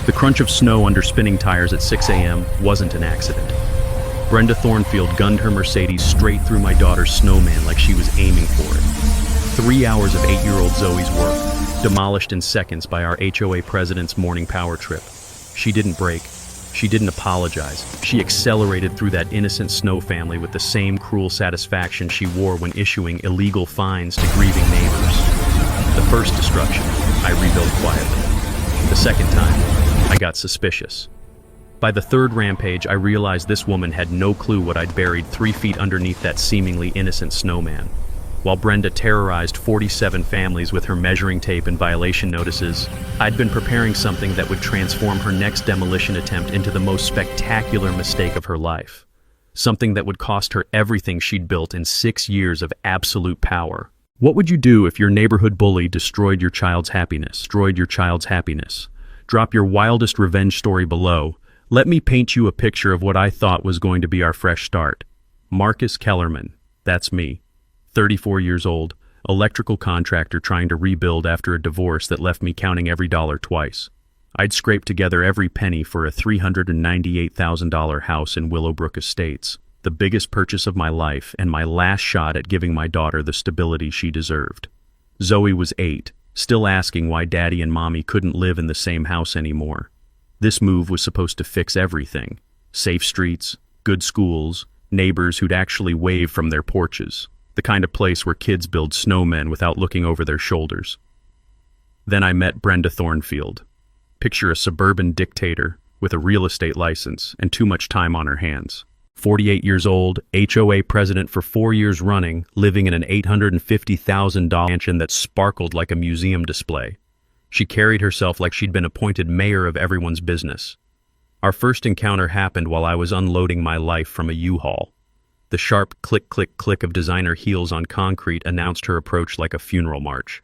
The crunch of snow under spinning tires at 6 a.m. wasn't an accident. Brenda Thornfield gunned her Mercedes straight through my daughter's snowman like she was aiming for it. 3 hours of 8-year-old Zoe's work, demolished in seconds by our HOA president's morning power trip. She didn't break. She didn't apologize. She accelerated through that innocent snow family with the same cruel satisfaction she wore when issuing illegal fines to grieving neighbors. The first destruction, I rebuilt quietly. The second time, I got suspicious. By the third rampage, I realized this woman had no clue what I'd buried 3 feet underneath that seemingly innocent snowman. While Brenda terrorized 47 families with her measuring tape and violation notices, I'd been preparing something that would transform her next demolition attempt into the most spectacular mistake of her life. Something that would cost her everything she'd built in 6 years of absolute power. What would you do if your neighborhood bully destroyed your child's happiness? Drop your wildest revenge story below. Let me paint you a picture of what I thought was going to be our fresh start. Marcus Kellerman, that's me. 34 years old, electrical contractor trying to rebuild after a divorce that left me counting every dollar twice. I'd scraped together every penny for a $398,000 house in Willowbrook Estates, the biggest purchase of my life and my last shot at giving my daughter the stability she deserved. Zoe was 8, still asking why Daddy and Mommy couldn't live in the same house anymore. This move was supposed to fix everything: safe streets, good schools, neighbors who'd actually wave from their porches. The kind of place where kids build snowmen without looking over their shoulders. Then I met Brenda Thornfield. Picture a suburban dictator with a real estate license and too much time on her hands. 48 years old, HOA president for 4 years running, living in an $850,000 mansion that sparkled like a museum display. She carried herself like she'd been appointed mayor of everyone's business. Our first encounter happened while I was unloading my life from a U-Haul. The sharp click, click, click of designer heels on concrete announced her approach like a funeral march.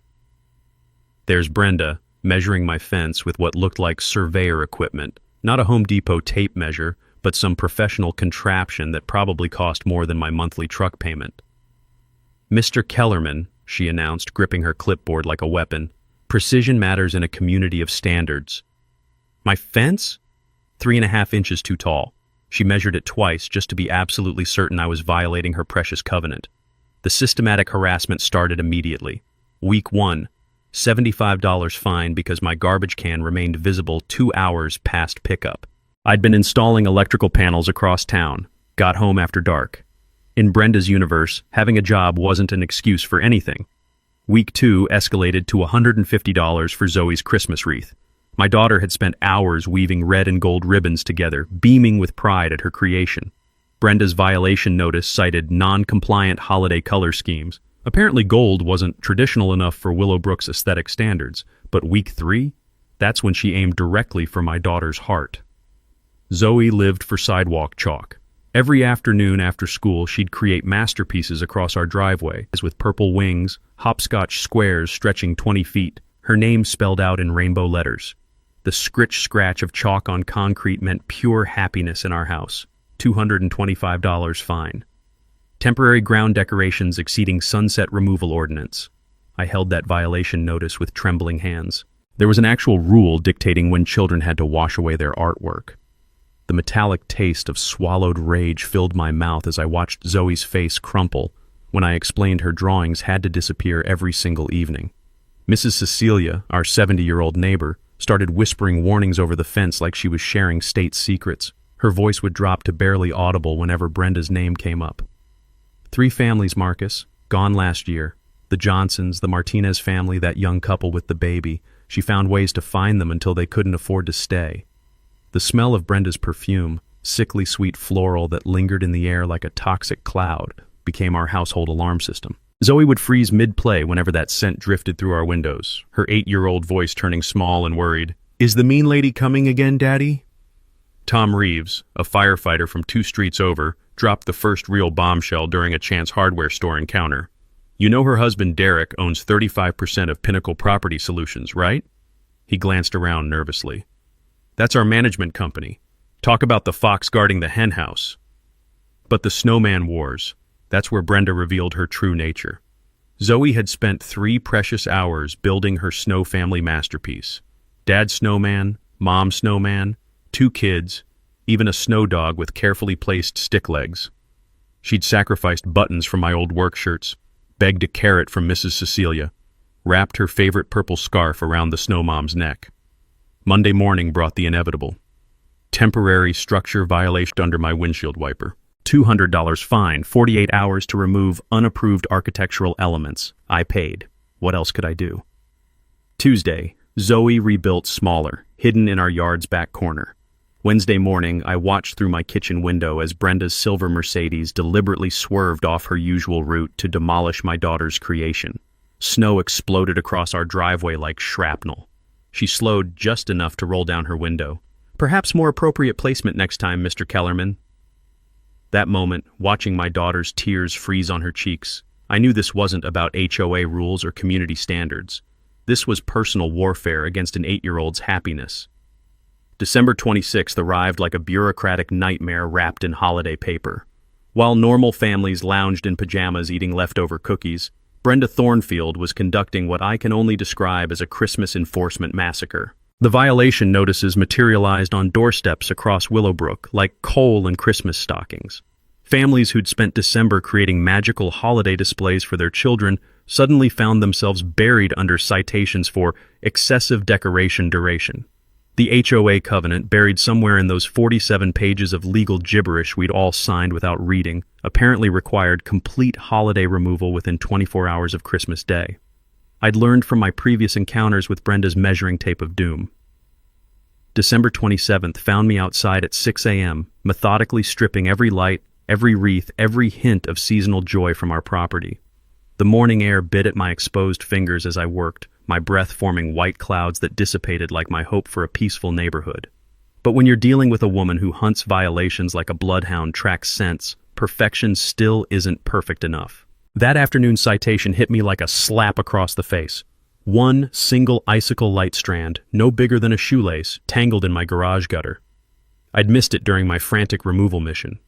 There's Brenda, measuring my fence with what looked like surveyor equipment, not a Home Depot tape measure, but some professional contraption that probably cost more than my monthly truck payment. "Mr. Kellerman," she announced, gripping her clipboard like a weapon, "precision matters in a community of standards." My fence? 3.5 inches too tall. She measured it twice just to be absolutely certain I was violating her precious covenant. The systematic harassment started immediately. Week 1, $75 fine because my garbage can remained visible 2 hours past pickup. I'd been installing electrical panels across town, got home after dark. In Brenda's universe, having a job wasn't an excuse for anything. Week 2 escalated to $150 for Zoe's Christmas wreath. My daughter had spent hours weaving red and gold ribbons together, beaming with pride at her creation. Brenda's violation notice cited non-compliant holiday color schemes. Apparently gold wasn't traditional enough for Willowbrook's aesthetic standards, but week 3? That's when she aimed directly for my daughter's heart. Zoe lived for sidewalk chalk. Every afternoon after school, she'd create masterpieces across our driveway, with purple wings, hopscotch squares stretching 20 feet, her name spelled out in rainbow letters. The scritch-scratch of chalk on concrete meant pure happiness in our house. $225 fine. Temporary ground decorations exceeding sunset removal ordinance. I held that violation notice with trembling hands. There was an actual rule dictating when children had to wash away their artwork. The metallic taste of swallowed rage filled my mouth as I watched Zoe's face crumple when I explained her drawings had to disappear every single evening. Mrs. Cecilia, our 70-year-old neighbor, started whispering warnings over the fence like she was sharing state secrets. Her voice would drop to barely audible whenever Brenda's name came up. 3 families, Marcus, gone last year. The Johnsons, the Martinez family, that young couple with the baby. She found ways to find them until they couldn't afford to stay. The smell of Brenda's perfume, sickly sweet floral that lingered in the air like a toxic cloud, became our household alarm system. Zoe would freeze mid-play whenever that scent drifted through our windows, her 8-year-old voice turning small and worried. "Is the mean lady coming again, Daddy?" Tom Reeves, a firefighter from 2 streets over, dropped the first real bombshell during a Chance hardware store encounter. "You know her husband Derek owns 35% of Pinnacle Property Solutions, right?" He glanced around nervously. "That's our management company. Talk about the fox guarding the hen house." But the snowman wars. That's where Brenda revealed her true nature. Zoe had spent 3 precious hours building her snow family masterpiece. Dad's snowman, Mom snowman, 2 kids, even a snow dog with carefully placed stick legs. She'd sacrificed buttons from my old work shirts, begged a carrot from Mrs. Cecilia, wrapped her favorite purple scarf around the snow mom's neck. Monday morning brought the inevitable. Temporary structure violation under my windshield wiper. $200 fine, 48 hours to remove unapproved architectural elements. I paid. What else could I do? Tuesday, Zoe rebuilt smaller, hidden in our yard's back corner. Wednesday morning, I watched through my kitchen window as Brenda's silver Mercedes deliberately swerved off her usual route to demolish my daughter's creation. Snow exploded across our driveway like shrapnel. She slowed just enough to roll down her window. Perhaps more appropriate placement next time, Mr. Kellerman. That moment, watching my daughter's tears freeze on her cheeks, I knew this wasn't about HOA rules or community standards. This was personal warfare against an 8-year-old's happiness. December 26th arrived like a bureaucratic nightmare wrapped in holiday paper. While normal families lounged in pajamas eating leftover cookies, Brenda Thornfield was conducting what I can only describe as a Christmas enforcement massacre. The violation notices materialized on doorsteps across Willowbrook like coal and Christmas stockings. Families who'd spent December creating magical holiday displays for their children suddenly found themselves buried under citations for excessive decoration duration. The HOA covenant, buried somewhere in those 47 pages of legal gibberish we'd all signed without reading, apparently required complete holiday removal within 24 hours of Christmas Day. I'd learned from my previous encounters with Brenda's measuring tape of doom. December 27th found me outside at 6 a.m., methodically stripping every light, every wreath, every hint of seasonal joy from our property. The morning air bit at my exposed fingers as I worked, my breath forming white clouds that dissipated like my hope for a peaceful neighborhood. But when you're dealing with a woman who hunts violations like a bloodhound tracks scents, perfection still isn't perfect enough. That afternoon citation hit me like a slap across the face. One single icicle light strand, no bigger than a shoelace, tangled in my garage gutter. I'd missed it during my frantic removal mission.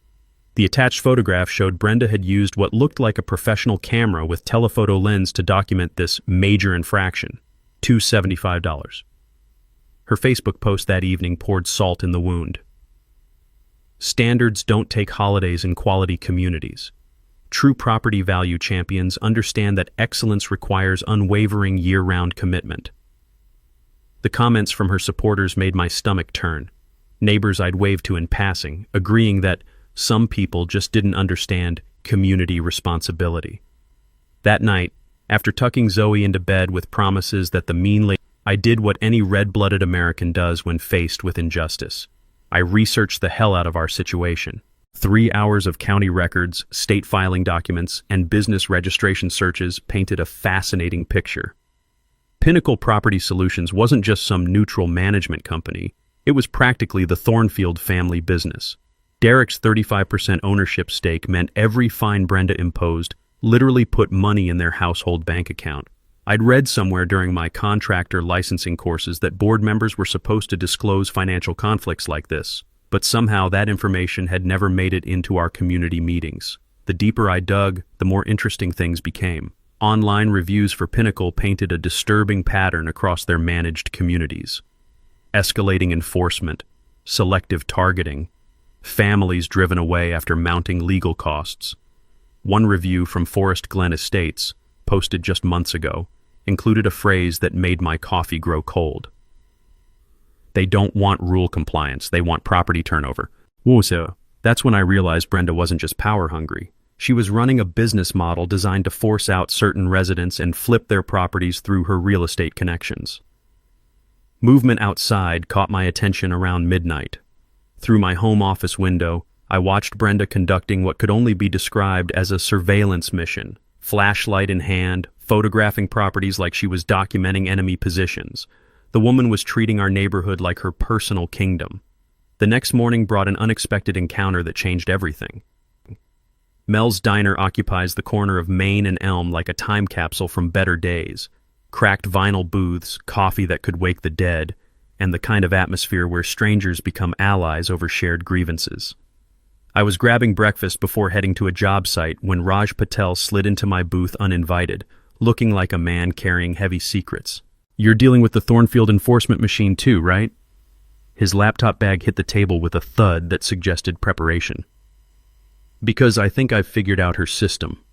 The attached photograph showed Brenda had used what looked like a professional camera with telephoto lens to document this major infraction. $275. Her Facebook post that evening poured salt in the wound. Standards don't take holidays in quality communities. True property value champions understand that excellence requires unwavering year-round commitment. The comments from her supporters made my stomach turn. Neighbors I'd waved to in passing, agreeing that some people just didn't understand community responsibility. That night, after tucking Zoe into bed with promises that the mean lady, I did what any red-blooded American does when faced with injustice. I researched the hell out of our situation. 3 hours of county records, state filing documents, and business registration searches painted a fascinating picture. Pinnacle Property Solutions wasn't just some neutral management company. It was practically the Thornfield family business. Derek's 35% ownership stake meant every fine Brenda imposed literally put money in their household bank account. I'd read somewhere during my contractor licensing courses that board members were supposed to disclose financial conflicts like this, but somehow that information had never made it into our community meetings. The deeper I dug, the more interesting things became. Online reviews for Pinnacle painted a disturbing pattern across their managed communities. Escalating enforcement, selective targeting, families driven away after mounting legal costs. One review from Forest Glen Estates, posted just months ago, included a phrase that made my coffee grow cold. They don't want rule compliance, they want property turnover. So that's when I realized Brenda wasn't just power hungry. She was running a business model designed to force out certain residents and flip their properties through her real estate connections. Movement outside caught my attention around midnight. Through my home office window, I watched Brenda conducting what could only be described as a surveillance mission, flashlight in hand, photographing properties like she was documenting enemy positions. The woman was treating our neighborhood like her personal kingdom. The next morning brought an unexpected encounter that changed everything. Mel's Diner occupies the corner of Main and Elm like a time capsule from better days. Cracked vinyl booths, coffee that could wake the dead, and the kind of atmosphere where strangers become allies over shared grievances. I was grabbing breakfast before heading to a job site when Raj Patel slid into my booth uninvited, looking like a man carrying heavy secrets. "You're dealing with the Thornfield enforcement machine too, right?" His laptop bag hit the table with a thud that suggested preparation. Because I think I've figured out her system.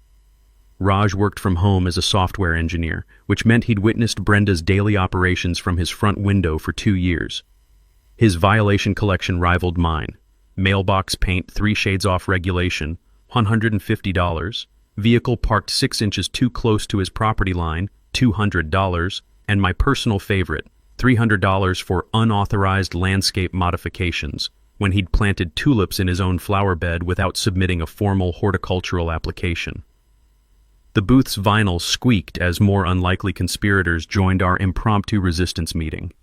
Raj worked from home as a software engineer, which meant he'd witnessed Brenda's daily operations from his front window for 2 years. His violation collection rivaled mine. Mailbox paint 3 shades off regulation, $150. Vehicle parked 6 inches too close to his property line, $200. And my personal favorite, $300 for unauthorized landscape modifications, when he'd planted tulips in his own flower bed without submitting a formal horticultural application. The booth's vinyl squeaked as more unlikely conspirators joined our impromptu resistance meeting.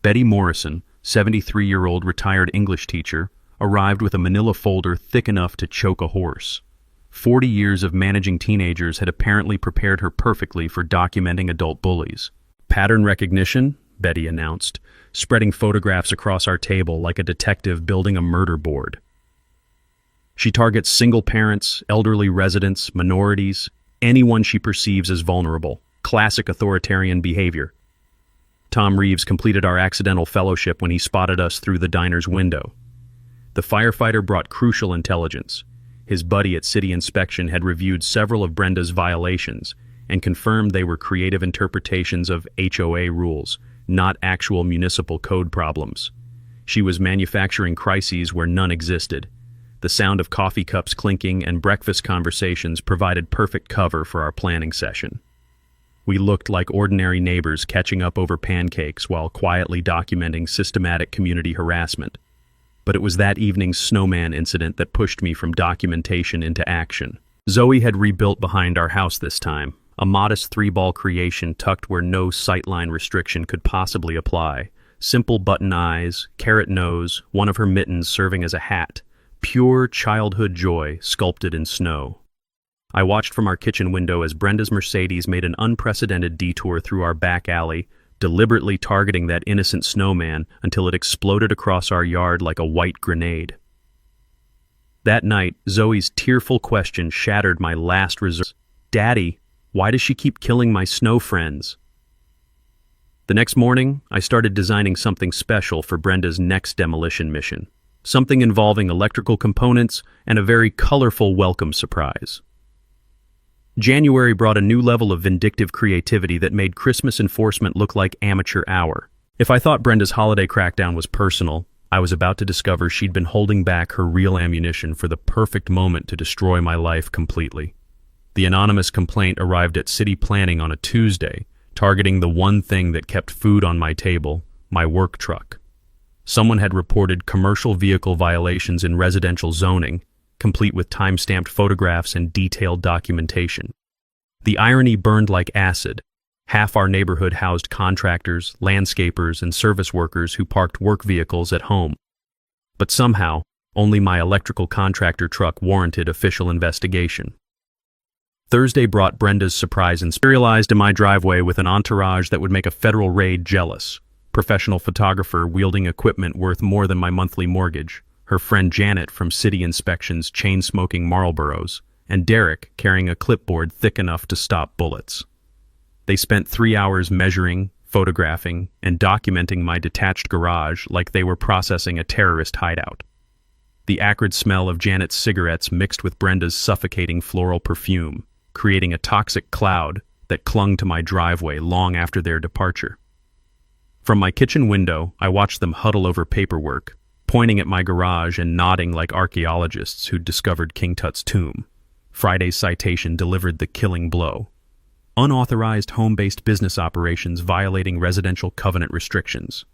Betty Morrison, 73-year-old retired English teacher, arrived with a manila folder thick enough to choke a horse. 40 years of managing teenagers had apparently prepared her perfectly for documenting adult bullies. Pattern recognition, Betty announced, spreading photographs across our table like a detective building a murder board. She targets single parents, elderly residents, minorities, anyone she perceives as vulnerable. Classic authoritarian behavior. Tom Reeves completed our accidental fellowship when he spotted us through the diner's window. The firefighter brought crucial intelligence. His buddy at city inspection had reviewed several of Brenda's violations and confirmed they were creative interpretations of HOA rules, not actual municipal code problems. She was manufacturing crises where none existed. The sound of coffee cups clinking and breakfast conversations provided perfect cover for our planning session. We looked like ordinary neighbors catching up over pancakes while quietly documenting systematic community harassment. But it was that evening's snowman incident that pushed me from documentation into action. Zoe had rebuilt behind our house this time, a modest 3-ball creation tucked where no sightline restriction could possibly apply. Simple button eyes, carrot nose, one of her mittens serving as a hat. Pure childhood joy sculpted in snow. I watched from our kitchen window as Brenda's Mercedes made an unprecedented detour through our back alley, deliberately targeting that innocent snowman until it exploded across our yard like a white grenade. That night, Zoe's tearful question shattered my last reserve. "Daddy, why does she keep killing my snow friends?" The next morning, I started designing something special for Brenda's next demolition mission. Something involving electrical components and a very colorful welcome surprise. January brought a new level of vindictive creativity that made Christmas enforcement look like amateur hour. If I thought Brenda's holiday crackdown was personal, I was about to discover she'd been holding back her real ammunition for the perfect moment to destroy my life completely. The anonymous complaint arrived at city planning on a Tuesday, targeting the one thing that kept food on my table, my work truck. Someone had reported commercial vehicle violations in residential zoning, complete with time-stamped photographs and detailed documentation. The irony burned like acid. Half our neighborhood housed contractors, landscapers, and service workers who parked work vehicles at home. But somehow, only my electrical contractor truck warranted official investigation. Thursday brought Brenda's surprise and serialized in my driveway with an entourage that would make a federal raid jealous. Professional photographer wielding equipment worth more than my monthly mortgage, her friend Janet from city inspections chain-smoking Marlboros, and Derek carrying a clipboard thick enough to stop bullets. They spent 3 hours measuring, photographing, and documenting my detached garage like they were processing a terrorist hideout. The acrid smell of Janet's cigarettes mixed with Brenda's suffocating floral perfume, creating a toxic cloud that clung to my driveway long after their departure. From my kitchen window, I watched them huddle over paperwork, pointing at my garage and nodding like archaeologists who'd discovered King Tut's tomb. Friday's citation delivered the killing blow. Unauthorized home-based business operations violating residential covenant restrictions.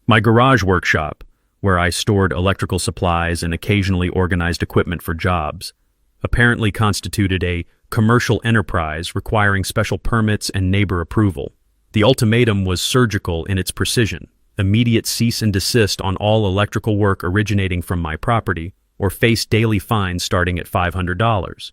My garage workshop, where I stored electrical supplies and occasionally organized equipment for jobs, apparently constituted a commercial enterprise requiring special permits and neighbor approval. The ultimatum was surgical in its precision: immediate cease and desist on all electrical work originating from my property, or face daily fines starting at $500.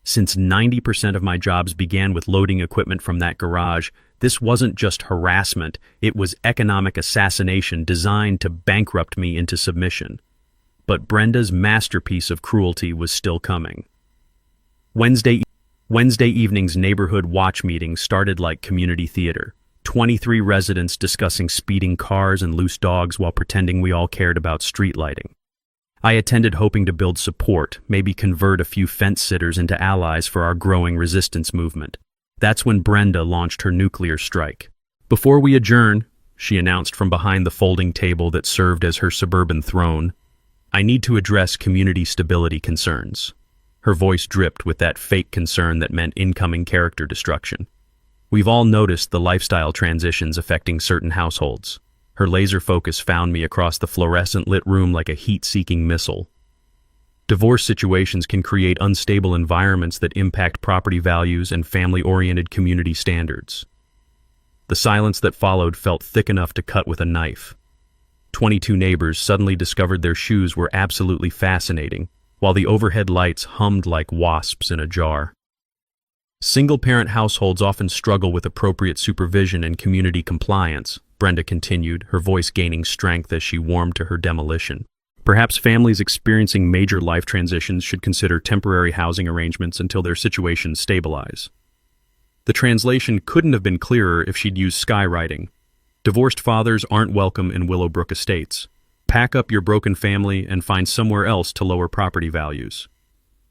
Since 90% of my jobs began with loading equipment from that garage, this wasn't just harassment, it was economic assassination designed to bankrupt me into submission. But Brenda's masterpiece of cruelty was still coming. Wednesday evening's neighborhood watch meeting started like community theater. 23 residents discussing speeding cars and loose dogs while pretending we all cared about street lighting. I attended hoping to build support, maybe convert a few fence sitters into allies for our growing resistance movement. That's when Brenda launched her nuclear strike. "Before we adjourn," she announced from behind the folding table that served as her suburban throne, "I need to address community stability concerns." Her voice dripped with that fake concern that meant incoming character destruction. "We've all noticed the lifestyle transitions affecting certain households." Her laser focus found me across the fluorescent-lit room like a heat-seeking missile. Divorce situations can create unstable environments that impact property values and family-oriented community standards. The silence that followed felt thick enough to cut with a knife. 22 neighbors suddenly discovered their shoes were absolutely fascinating, while the overhead lights hummed like wasps in a jar. Single-parent households often struggle with appropriate supervision and community compliance, Brenda continued, her voice gaining strength as she warmed to her demolition. Perhaps families experiencing major life transitions should consider temporary housing arrangements until their situations stabilize. The translation couldn't have been clearer if she'd used skywriting. Divorced fathers aren't welcome in Willowbrook Estates. Pack up your broken family and find somewhere else to lower property values.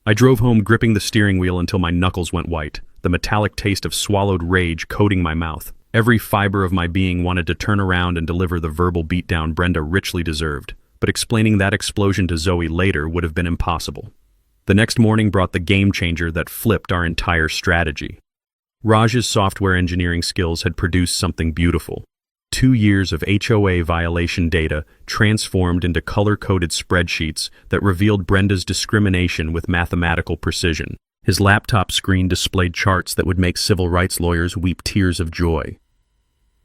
I drove home gripping the steering wheel until my knuckles went white, the metallic taste of swallowed rage coating my mouth. Every fiber of my being wanted to turn around and deliver the verbal beatdown Brenda richly deserved, but explaining that explosion to Zoe later would have been impossible. The next morning brought the game changer that flipped our entire strategy. Raj's software engineering skills had produced something beautiful. 2 years of HOA violation data transformed into color-coded spreadsheets that revealed Brenda's discrimination with mathematical precision. His laptop screen displayed charts that would make civil rights lawyers weep tears of joy.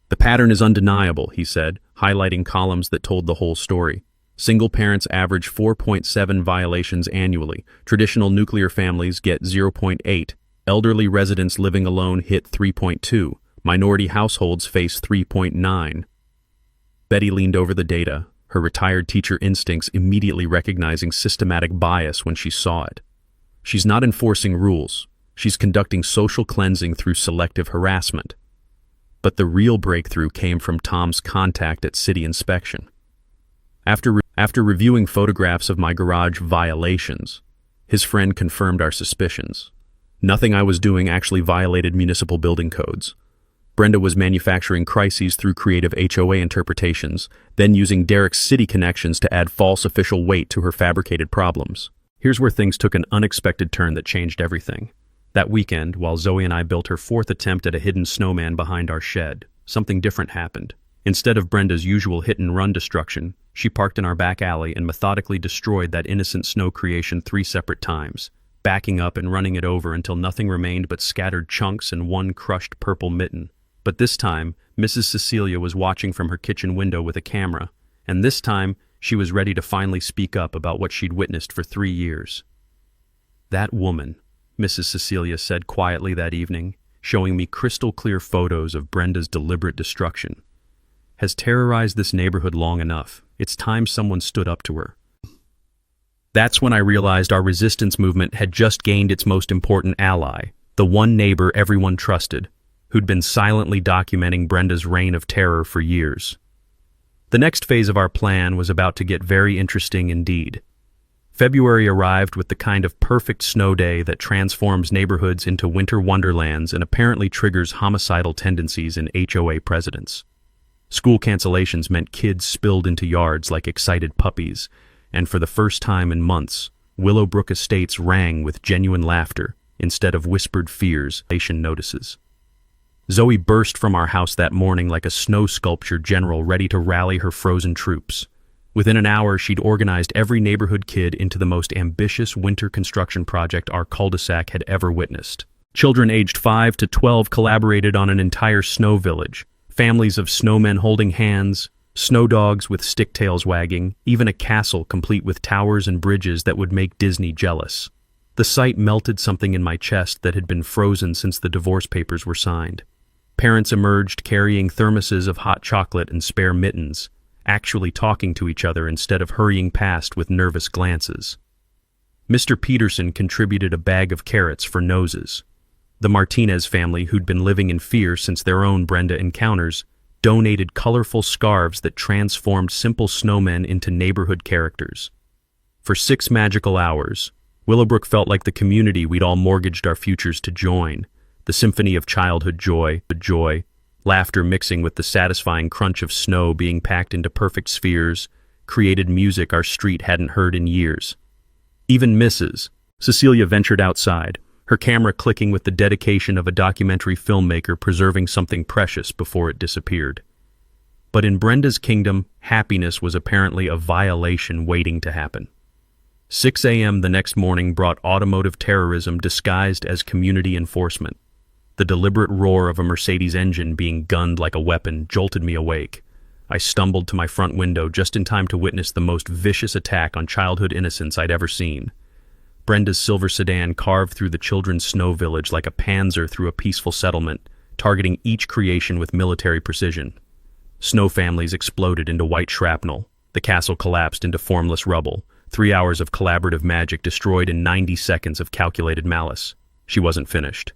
"The pattern is undeniable," he said, highlighting columns that told the whole story. Single parents average 4.7 violations annually. Traditional nuclear families get 0.8. Elderly residents living alone hit 3.2. Minority households face 3.9. Betty leaned over the data, her retired teacher instincts immediately recognizing systematic bias when she saw it. She's not enforcing rules. She's conducting social cleansing through selective harassment. But the real breakthrough came from Tom's contact at city inspection. After reviewing photographs of my garage violations, his friend confirmed our suspicions. Nothing I was doing actually violated municipal building codes. Brenda was manufacturing crises through creative HOA interpretations, then using Derek's city connections to add false official weight to her fabricated problems. Here's where things took an unexpected turn that changed everything. That weekend, while Zoe and I built her 4th attempt at a hidden snowman behind our shed, something different happened. Instead of Brenda's usual hit-and-run destruction, she parked in our back alley and methodically destroyed that innocent snow creation 3 separate times, backing up and running it over until nothing remained but scattered chunks and one crushed purple mitten. But this time, Mrs. Cecilia was watching from her kitchen window with a camera, and this time, she was ready to finally speak up about what she'd witnessed for 3 years. "That woman," Mrs. Cecilia said quietly that evening, showing me crystal-clear photos of Brenda's deliberate destruction, "has terrorized this neighborhood long enough. It's time someone stood up to her." That's when I realized our resistance movement had just gained its most important ally, the one neighbor everyone trusted, who'd been silently documenting Brenda's reign of terror for years. The next phase of our plan was about to get very interesting indeed. February arrived with the kind of perfect snow day that transforms neighborhoods into winter wonderlands and apparently triggers homicidal tendencies in HOA presidents. School cancellations meant kids spilled into yards like excited puppies, and for the first time in months, Willowbrook Estates rang with genuine laughter instead of whispered fears, notices. Zoe burst from our house that morning like a snow sculpture general ready to rally her frozen troops. Within an hour, she'd organized every neighborhood kid into the most ambitious winter construction project our cul-de-sac had ever witnessed. Children aged 5 to 12 collaborated on an entire snow village, families of snowmen holding hands, snow dogs with stick tails wagging, even a castle complete with towers and bridges that would make Disney jealous. The sight melted something in my chest that had been frozen since the divorce papers were signed. Parents emerged carrying thermoses of hot chocolate and spare mittens, actually talking to each other instead of hurrying past with nervous glances. Mr. Peterson contributed a bag of carrots for noses. The Martinez family, who'd been living in fear since their own Brenda encounters, donated colorful scarves that transformed simple snowmen into neighborhood characters. For 6 magical hours, Willowbrook felt like the community we'd all mortgaged our futures to join, the symphony of childhood joy, laughter mixing with the satisfying crunch of snow being packed into perfect spheres, created music our street hadn't heard in years. Even Mrs. Cecilia ventured outside, her camera clicking with the dedication of a documentary filmmaker preserving something precious before it disappeared. But in Brenda's kingdom, happiness was apparently a violation waiting to happen. 6 a.m. the next morning brought automotive terrorism disguised as community enforcement. The deliberate roar of a Mercedes engine being gunned like a weapon jolted me awake. I stumbled to my front window just in time to witness the most vicious attack on childhood innocence I'd ever seen. Brenda's silver sedan carved through the children's snow village like a panzer through a peaceful settlement, targeting each creation with military precision. Snow families exploded into white shrapnel. The castle collapsed into formless rubble. 3 hours of collaborative magic destroyed in 90 seconds of calculated malice. She wasn't finished.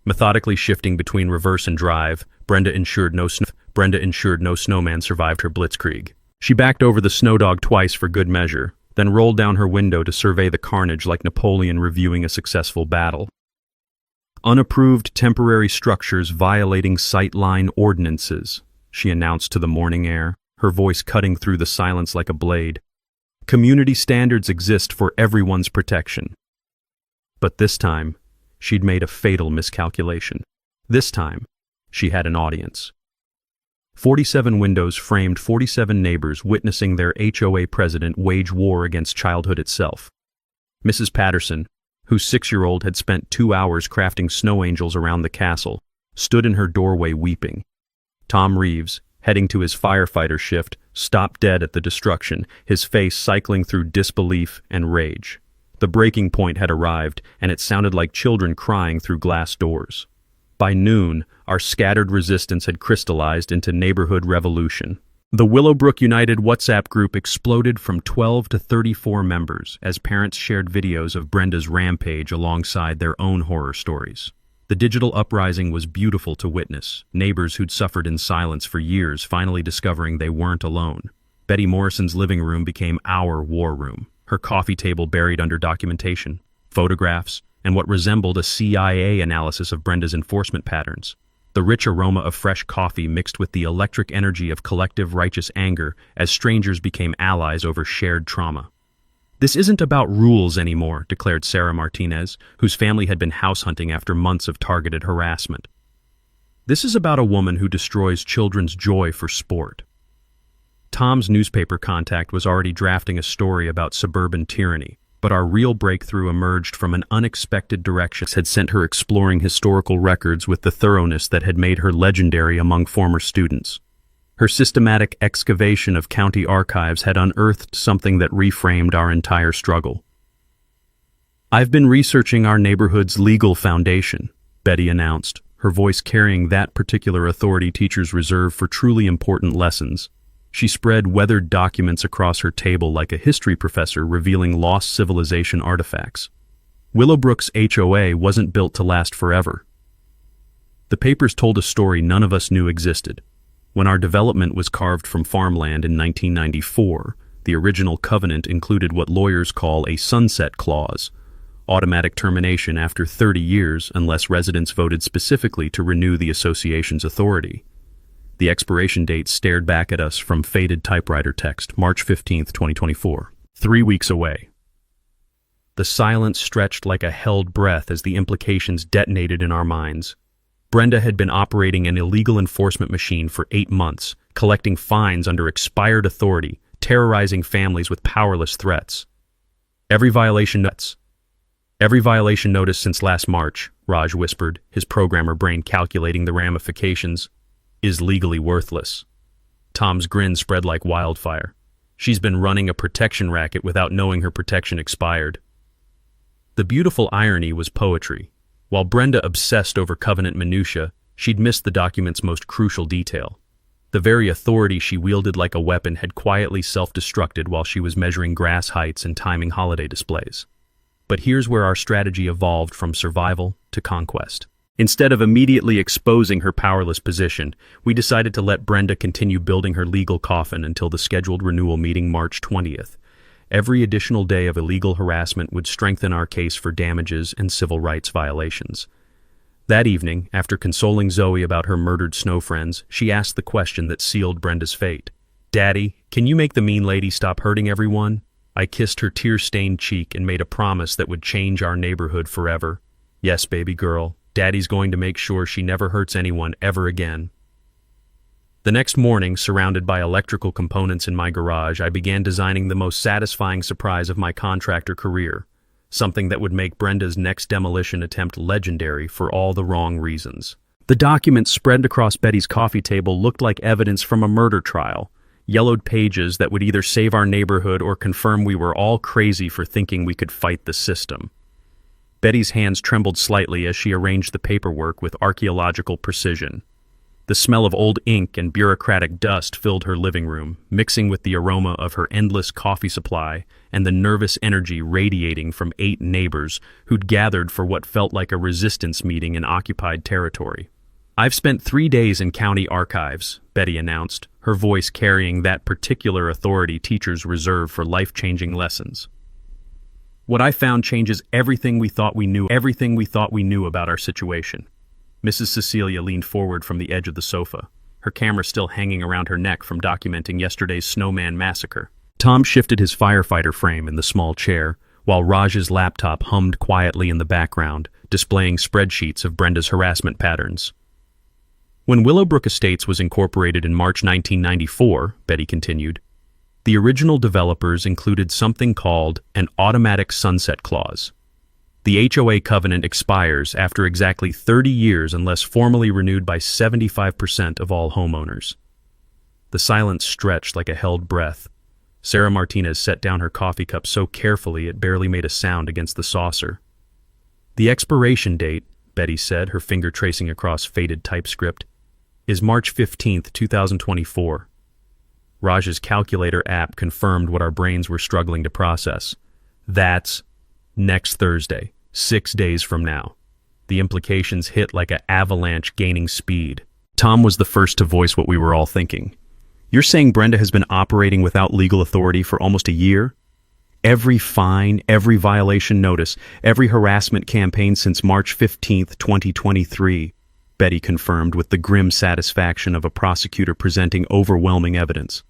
Methodically shifting between reverse and drive, Brenda ensured no snowman survived her blitzkrieg. She backed over the snow dog twice for good measure, then rolled down her window to survey the carnage like Napoleon reviewing a successful battle. Unapproved temporary structures violating sightline ordinances, she announced to the morning air, her voice cutting through the silence like a blade. Community standards exist for everyone's protection. But this time, she'd made a fatal miscalculation. This time, she had an audience. 47 windows framed 47 neighbors witnessing their HOA president wage war against childhood itself. Mrs. Patterson, whose 6-year-old had spent 2 hours crafting snow angels around the castle, stood in her doorway weeping. Tom Reeves, heading to his firefighter shift, stopped dead at the destruction, his face cycling through disbelief and rage. The breaking point had arrived, and it sounded like children crying through glass doors. By noon, our scattered resistance had crystallized into neighborhood revolution. The Willowbrook United WhatsApp group exploded from 12 to 34 members as parents shared videos of Brenda's rampage alongside their own horror stories. The digital uprising was beautiful to witness, neighbors who'd suffered in silence for years finally discovering they weren't alone. Betty Morrison's living room became our war room, her coffee table buried under documentation, photographs, and what resembled a CIA analysis of Brenda's enforcement patterns. The rich aroma of fresh coffee mixed with the electric energy of collective righteous anger as strangers became allies over shared trauma. "This isn't about rules anymore," declared Sarah Martinez, whose family had been house hunting after months of targeted harassment. "This is about a woman who destroys children's joy for sport." Tom's newspaper contact was already drafting a story about suburban tyranny, but our real breakthrough emerged from an unexpected direction. Had sent her exploring historical records with the thoroughness that had made her legendary among former students. Her systematic excavation of county archives had unearthed something that reframed our entire struggle. "I've been researching our neighborhood's legal foundation," Betty announced, her voice carrying that particular authority teachers reserve for truly important lessons. She spread weathered documents across her table like a history professor revealing lost civilization artifacts. Willowbrook's HOA wasn't built to last forever. The papers told a story none of us knew existed. When our development was carved from farmland in 1994, the original covenant included what lawyers call a sunset clause, automatic termination after 30 years unless residents voted specifically to renew the association's authority. The expiration date stared back at us from faded typewriter text, March 15, 2024. 3 weeks away. The silence stretched like a held breath as the implications detonated in our minds. Brenda had been operating an illegal enforcement machine for 8 months, collecting fines under expired authority, terrorizing families with powerless threats. Every violation notice since last March, Raj whispered, his programmer brain calculating the ramifications, is legally worthless. Tom's grin spread like wildfire. She's been running a protection racket without knowing her protection expired. The beautiful irony was poetry. While Brenda obsessed over covenant minutiae, she'd missed the document's most crucial detail. The very authority she wielded like a weapon had quietly self-destructed while she was measuring grass heights and timing holiday displays. But here's where our strategy evolved from survival to conquest. Instead of immediately exposing her powerless position, we decided to let Brenda continue building her legal coffin until the scheduled renewal meeting March 20th. Every additional day of illegal harassment would strengthen our case for damages and civil rights violations. That evening, after consoling Zoe about her murdered snow friends, she asked the question that sealed Brenda's fate. "Daddy, can you make the mean lady stop hurting everyone?" I kissed her tear-stained cheek and made a promise that would change our neighborhood forever. "Yes, baby girl. Daddy's going to make sure she never hurts anyone ever again." The next morning, surrounded by electrical components in my garage, I began designing the most satisfying surprise of my contractor career, something that would make Brenda's next demolition attempt legendary for all the wrong reasons. The documents spread across Betty's coffee table looked like evidence from a murder trial, yellowed pages that would either save our neighborhood or confirm we were all crazy for thinking we could fight the system. Betty's hands trembled slightly as she arranged the paperwork with archaeological precision. The smell of old ink and bureaucratic dust filled her living room, mixing with the aroma of her endless coffee supply and the nervous energy radiating from 8 neighbors who'd gathered for what felt like a resistance meeting in occupied territory. "I've spent 3 days in county archives," Betty announced, her voice carrying that particular authority teachers reserve for life-changing lessons. "What I found changes everything we thought we knew about our situation." Mrs. Cecilia leaned forward from the edge of the sofa, her camera still hanging around her neck from documenting yesterday's snowman massacre. Tom shifted his firefighter frame in the small chair, while Raj's laptop hummed quietly in the background, displaying spreadsheets of Brenda's harassment patterns. "When Willowbrook Estates was incorporated in March 1994, Betty continued, the original developers included something called an automatic sunset clause. The HOA covenant expires after exactly 30 years unless formally renewed by 75% of all homeowners." The silence stretched like a held breath. Sarah Martinez set down her coffee cup so carefully it barely made a sound against the saucer. "The expiration date," Betty said, her finger tracing across faded typescript, "is March 15th, 2024. Raj's calculator app confirmed what our brains were struggling to process. That's next Thursday, 6 days from now. The implications hit like an avalanche gaining speed. Tom was the first to voice what we were all thinking. "You're saying Brenda has been operating without legal authority for almost a year? Every fine, every violation notice, every harassment campaign since March 15th, 2023, Betty confirmed with the grim satisfaction of a prosecutor presenting overwhelming evidence.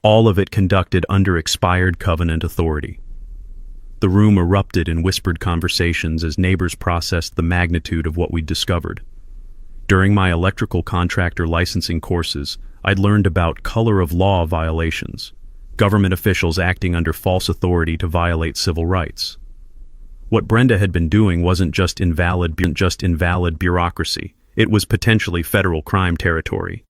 All of it conducted under expired covenant authority. The room erupted in whispered conversations as neighbors processed the magnitude of what we'd discovered. During my electrical contractor licensing courses, I'd learned about color of law violations, government officials acting under false authority to violate civil rights. What Brenda had been doing wasn't just invalid bureaucracy, it was potentially federal crime territory.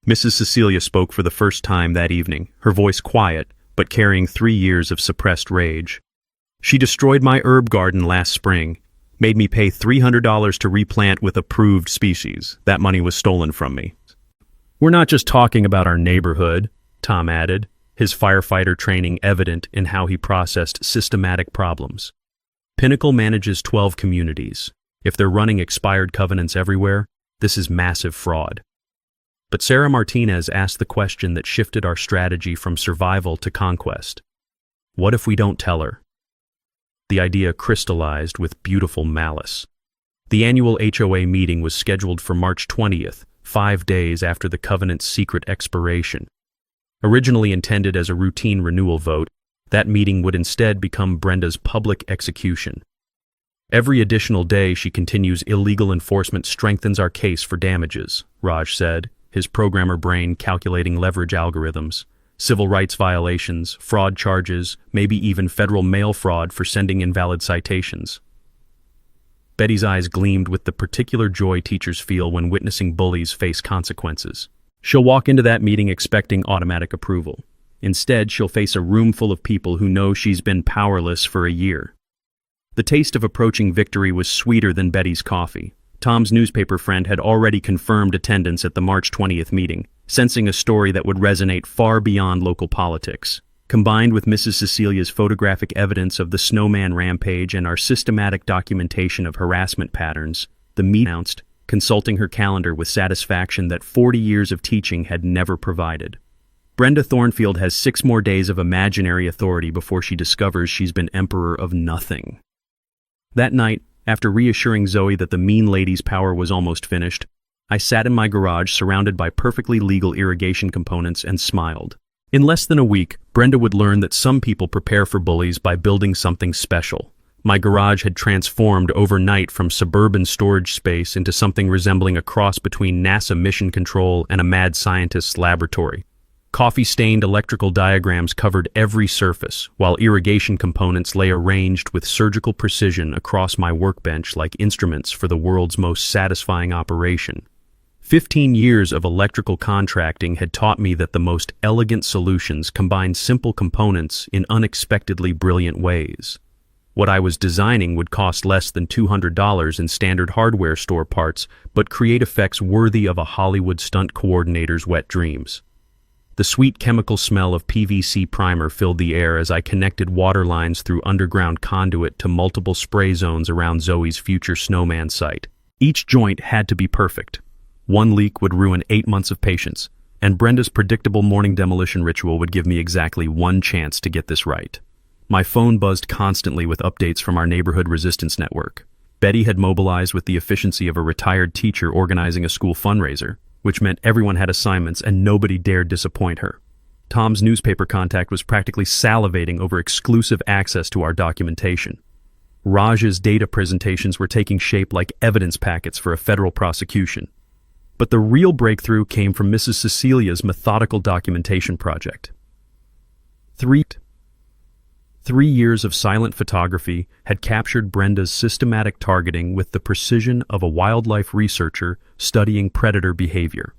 Mrs. Cecilia spoke for the first time that evening, her voice quiet, but carrying 3 years of suppressed rage. "She destroyed my herb garden last spring, made me pay $300 to replant with approved species. That money was stolen from me." "We're not just talking about our neighborhood," Tom added, his firefighter training evident in how he processed systematic problems. "Pinnacle manages 12 communities. If they're running expired covenants everywhere, this is massive fraud." But Sarah Martinez asked the question that shifted our strategy from survival to conquest. What if we don't tell her? The idea crystallized with beautiful malice. The annual HOA meeting was scheduled for March 20th, 5 days after the covenant's secret expiration. Originally intended as a routine renewal vote, that meeting would instead become Brenda's public execution. "Every additional day she continues illegal enforcement strengthens our case for damages," Raj said, his programmer brain calculating leverage algorithms, civil rights violations, fraud charges, maybe even federal mail fraud for sending invalid citations. Betty's eyes gleamed with the particular joy teachers feel when witnessing bullies face consequences. She'll walk into that meeting expecting automatic approval. Instead, she'll face a room full of people who know she's been powerless for a year. The taste of approaching victory was sweeter than Betty's coffee. Tom's newspaper friend had already confirmed attendance at the March 20th meeting, sensing a story that would resonate far beyond local politics. Combined with Mrs. Cecilia's photographic evidence of the snowman rampage and our systematic documentation of harassment patterns, the meeting announced, consulting her calendar with satisfaction that 40 years of teaching had never provided. Brenda Thornfield has 6 more days of imaginary authority before she discovers she's been emperor of nothing. That night, after reassuring Zoe that the mean lady's power was almost finished, I sat in my garage surrounded by perfectly legal irrigation components and smiled. In less than a week, Brenda would learn that some people prepare for bullies by building something special. My garage had transformed overnight from suburban storage space into something resembling a cross between NASA mission control and a mad scientist's laboratory. Coffee-stained electrical diagrams covered every surface, while irrigation components lay arranged with surgical precision across my workbench like instruments for the world's most satisfying operation. 15 years of electrical contracting had taught me that the most elegant solutions combine simple components in unexpectedly brilliant ways. What I was designing would cost less than $200 in standard hardware store parts, but create effects worthy of a Hollywood stunt coordinator's wet dreams. The sweet chemical smell of PVC primer filled the air as I connected water lines through underground conduit to multiple spray zones around Zoe's future snowman site. Each joint had to be perfect. One leak would ruin 8 months of patience, and Brenda's predictable morning demolition ritual would give me exactly one chance to get this right. My phone buzzed constantly with updates from our neighborhood resistance network. Betty had mobilized with the efficiency of a retired teacher organizing a school fundraiser, which meant everyone had assignments and nobody dared disappoint her. Tom's newspaper contact was practically salivating over exclusive access to our documentation. Raj's data presentations were taking shape like evidence packets for a federal prosecution. But the real breakthrough came from Mrs. Cecilia's methodical documentation project. 3 years of silent photography had captured Brenda's systematic targeting with the precision of a wildlife researcher studying predator behavior.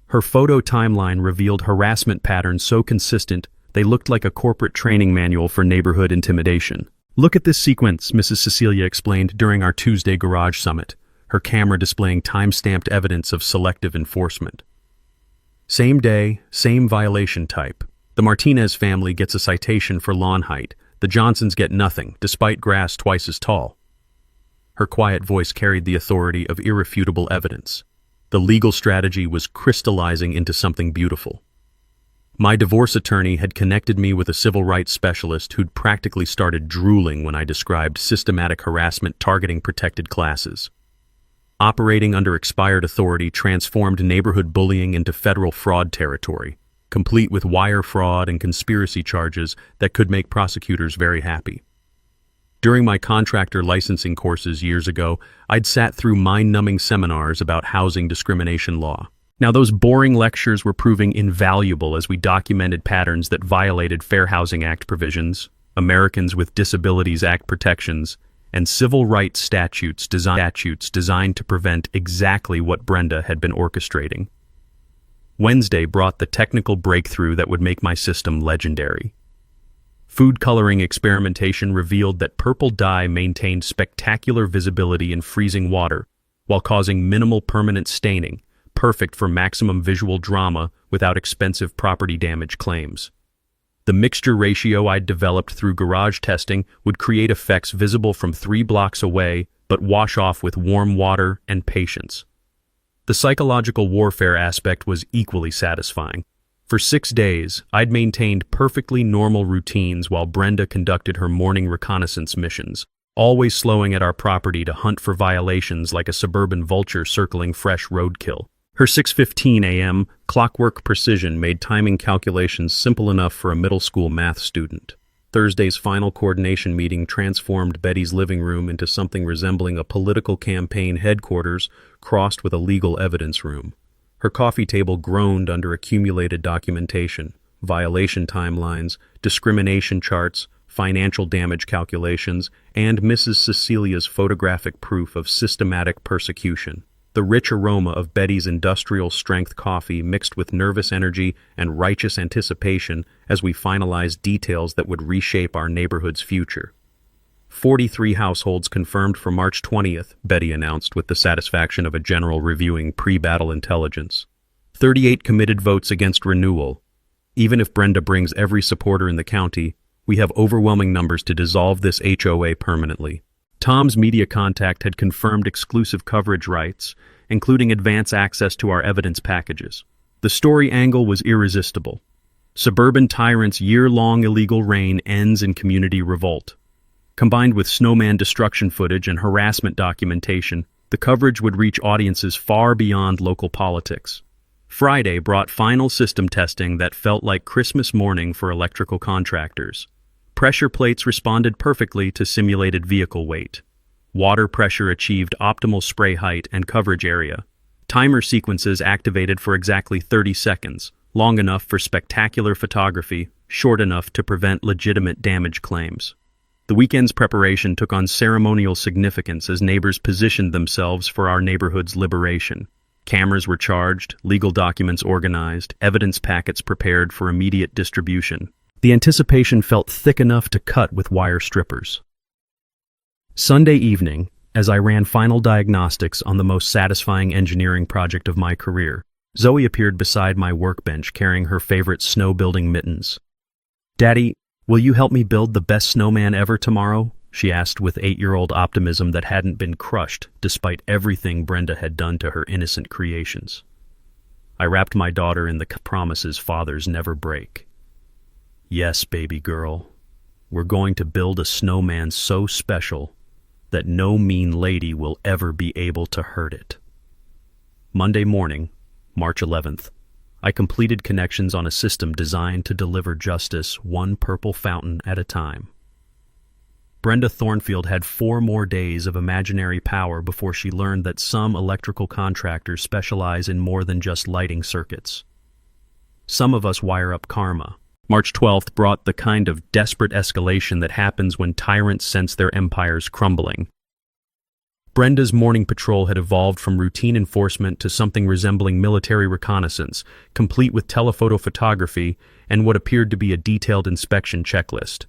Her photo timeline revealed harassment patterns so consistent they looked like a corporate training manual for neighborhood intimidation. "Look at this sequence," Mrs. Cecilia explained during our Tuesday garage summit, her camera displaying time-stamped evidence of selective enforcement. Same day, same violation type. The Martinez family gets a citation for lawn height. The Johnsons get nothing, despite grass twice as tall. Her quiet voice carried the authority of irrefutable evidence. The legal strategy was crystallizing into something beautiful. My divorce attorney had connected me with a civil rights specialist who'd practically started drooling when I described systematic harassment targeting protected classes. Operating under expired authority transformed neighborhood bullying into federal fraud territory, complete with wire fraud and conspiracy charges that could make prosecutors very happy. During my contractor licensing courses years ago, I'd sat through mind-numbing seminars about housing discrimination law. Now, those boring lectures were proving invaluable as we documented patterns that violated Fair Housing Act provisions, Americans with Disabilities Act protections, and civil rights statutes designed to prevent exactly what Brenda had been orchestrating. Wednesday brought the technical breakthrough that would make my system legendary. Food coloring experimentation revealed that purple dye maintained spectacular visibility in freezing water, while causing minimal permanent staining, perfect for maximum visual drama without expensive property damage claims. The mixture ratio I'd developed through garage testing would create effects visible from 3 blocks away, but wash off with warm water and patience. The psychological warfare aspect was equally satisfying. For 6 days, I'd maintained perfectly normal routines while Brenda conducted her morning reconnaissance missions, always slowing at our property to hunt for violations like a suburban vulture circling fresh roadkill. Her 6:15 a.m. clockwork precision made timing calculations simple enough for a middle school math student. Thursday's final coordination meeting transformed Betty's living room into something resembling a political campaign headquarters crossed with a legal evidence room. Her coffee table groaned under accumulated documentation, violation timelines, discrimination charts, financial damage calculations, and Mrs. Cecilia's photographic proof of systematic persecution. The rich aroma of Betty's industrial-strength coffee mixed with nervous energy and righteous anticipation as we finalized details that would reshape our neighborhood's future. 43 households confirmed for March 20th, Betty announced with the satisfaction of a general reviewing pre-battle intelligence. 38 committed votes against renewal. Even if Brenda brings every supporter in the county, we have overwhelming numbers to dissolve this HOA permanently. Tom's media contact had confirmed exclusive coverage rights, including advance access to our evidence packages. The story angle was irresistible. Suburban tyrant's year-long illegal reign ends in community revolt. Combined with snowman destruction footage and harassment documentation, the coverage would reach audiences far beyond local politics. Friday brought final system testing that felt like Christmas morning for electrical contractors. Pressure plates responded perfectly to simulated vehicle weight. Water pressure achieved optimal spray height and coverage area. Timer sequences activated for exactly 30 seconds, long enough for spectacular photography, short enough to prevent legitimate damage claims. The weekend's preparation took on ceremonial significance as neighbors positioned themselves for our neighborhood's liberation. Cameras were charged, legal documents organized, evidence packets prepared for immediate distribution. The anticipation felt thick enough to cut with wire strippers. Sunday evening, as I ran final diagnostics on the most satisfying engineering project of my career, Zoe appeared beside my workbench carrying her favorite snow-building mittens. "Daddy, will you help me build the best snowman ever tomorrow?" she asked with 8-year-old optimism that hadn't been crushed despite everything Brenda had done to her innocent creations. I wrapped my daughter in the promises fathers never break. "Yes, baby girl, we're going to build a snowman so special that no mean lady will ever be able to hurt it." Monday morning, March 11th, I completed connections on a system designed to deliver justice one purple fountain at a time. Brenda Thornfield had 4 more days of imaginary power before she learned that some electrical contractors specialize in more than just lighting circuits. Some of us wire up karma. March 12th brought the kind of desperate escalation that happens when tyrants sense their empires crumbling. Brenda's morning patrol had evolved from routine enforcement to something resembling military reconnaissance, complete with telephoto photography and what appeared to be a detailed inspection checklist.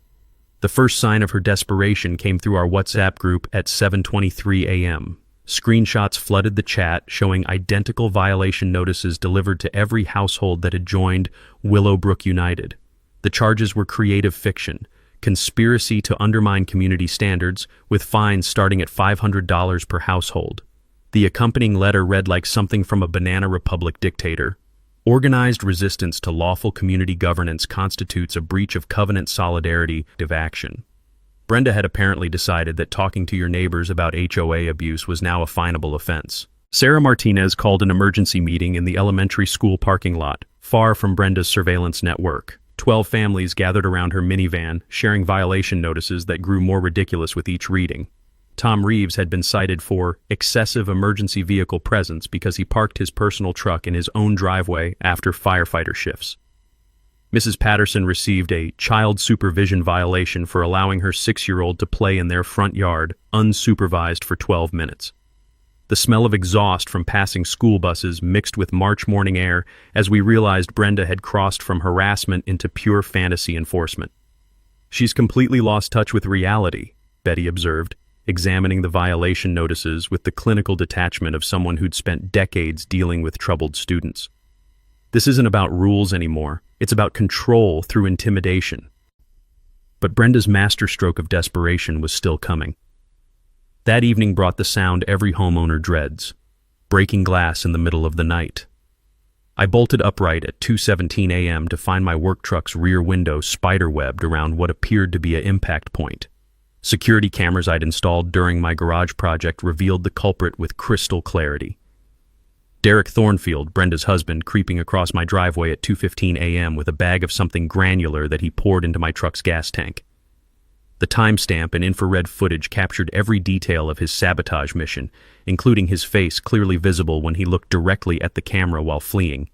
The first sign of her desperation came through our WhatsApp group at 7:23 a.m. Screenshots flooded the chat showing identical violation notices delivered to every household that had joined Willowbrook United. The charges were creative fiction, conspiracy to undermine community standards, with fines starting at $500 per household. The accompanying letter read like something from a Banana Republic dictator. Organized resistance to lawful community governance constitutes a breach of covenant solidarity of action. Brenda had apparently decided that talking to your neighbors about HOA abuse was now a finable offense. Sarah Martinez called an emergency meeting in the elementary school parking lot, far from Brenda's surveillance network. 12 families gathered around her minivan, sharing violation notices that grew more ridiculous with each reading. Tom Reeves had been cited for excessive emergency vehicle presence because he parked his personal truck in his own driveway after firefighter shifts. Mrs. Patterson received a child supervision violation for allowing her 6-year-old to play in their front yard unsupervised for 12 minutes. The smell of exhaust from passing school buses mixed with March morning air as we realized Brenda had crossed from harassment into pure fantasy enforcement. "She's completely lost touch with reality," Betty observed, examining the violation notices with the clinical detachment of someone who'd spent decades dealing with troubled students. "This isn't about rules anymore. It's about control through intimidation." But Brenda's masterstroke of desperation was still coming. That evening brought the sound every homeowner dreads: breaking glass in the middle of the night. I bolted upright at 2:17 a.m. to find my work truck's rear window spiderwebbed around what appeared to be an impact point. Security cameras I'd installed during my garage project revealed the culprit with crystal clarity. Derek Thornfield, Brenda's husband, creeping across my driveway at 2:15 a.m. with a bag of something granular that he poured into my truck's gas tank. The timestamp and infrared footage captured every detail of his sabotage mission, including his face clearly visible when he looked directly at the camera while fleeing.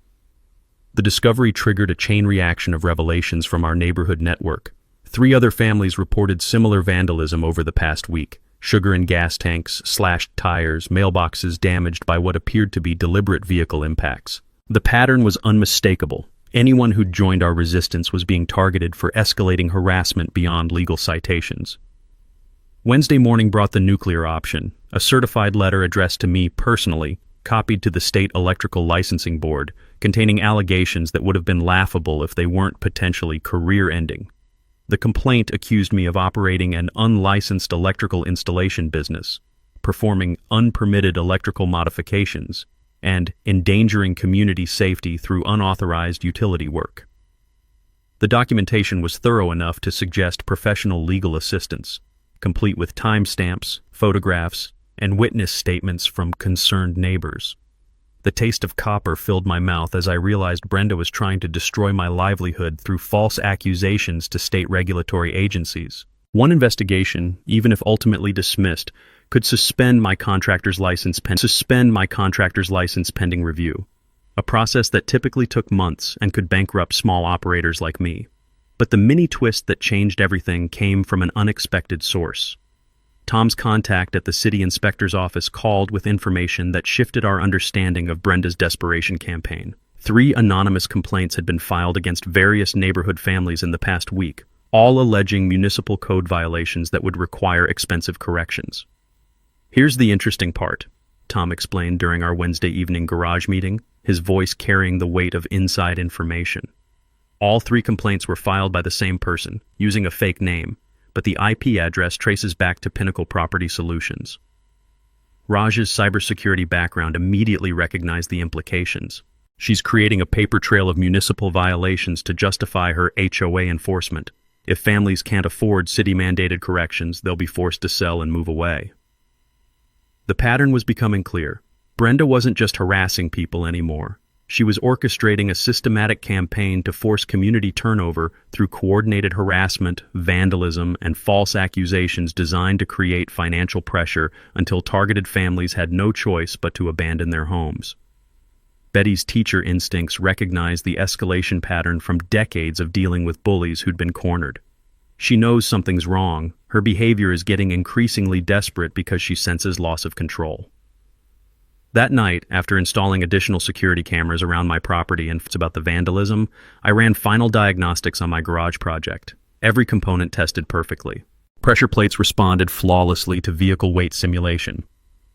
The discovery triggered a chain reaction of revelations from our neighborhood network. 3 other families reported similar vandalism over the past week: sugar and gas tanks, slashed tires, mailboxes damaged by what appeared to be deliberate vehicle impacts. The pattern was unmistakable. Anyone who'd joined our resistance was being targeted for escalating harassment beyond legal citations. Wednesday morning brought the nuclear option, a certified letter addressed to me personally, copied to the State Electrical Licensing Board, containing allegations that would have been laughable if they weren't potentially career-ending. The complaint accused me of operating an unlicensed electrical installation business, performing unpermitted electrical modifications, and endangering community safety through unauthorized utility work. The documentation was thorough enough to suggest professional legal assistance, complete with timestamps, photographs, and witness statements from concerned neighbors. The taste of copper filled my mouth as I realized Brenda was trying to destroy my livelihood through false accusations to state regulatory agencies. One investigation, even if ultimately dismissed, could suspend my contractor's license pending review, a process that typically took months and could bankrupt small operators like me. But the mini twist that changed everything came from an unexpected source. Tom's contact at the city inspector's office called with information that shifted our understanding of Brenda's desperation campaign. 3 anonymous complaints had been filed against various neighborhood families in the past week, all alleging municipal code violations that would require expensive corrections. "Here's the interesting part," Tom explained during our Wednesday evening garage meeting, his voice carrying the weight of inside information. All 3 complaints were filed by the same person, using a fake name, but the IP address traces back to Pinnacle Property Solutions. Raj's cybersecurity background immediately recognized the implications. She's creating a paper trail of municipal violations to justify her HOA enforcement. If families can't afford city-mandated corrections, they'll be forced to sell and move away. The pattern was becoming clear. Brenda wasn't just harassing people anymore. She was orchestrating a systematic campaign to force community turnover through coordinated harassment, vandalism, and false accusations designed to create financial pressure until targeted families had no choice but to abandon their homes. Betty's teacher instincts recognized the escalation pattern from decades of dealing with bullies who'd been cornered. She knows something's wrong. Her behavior is getting increasingly desperate because she senses loss of control. That night, after installing additional security cameras around my property and about the vandalism, I ran final diagnostics on my garage project. Every component tested perfectly. Pressure plates responded flawlessly to vehicle weight simulation.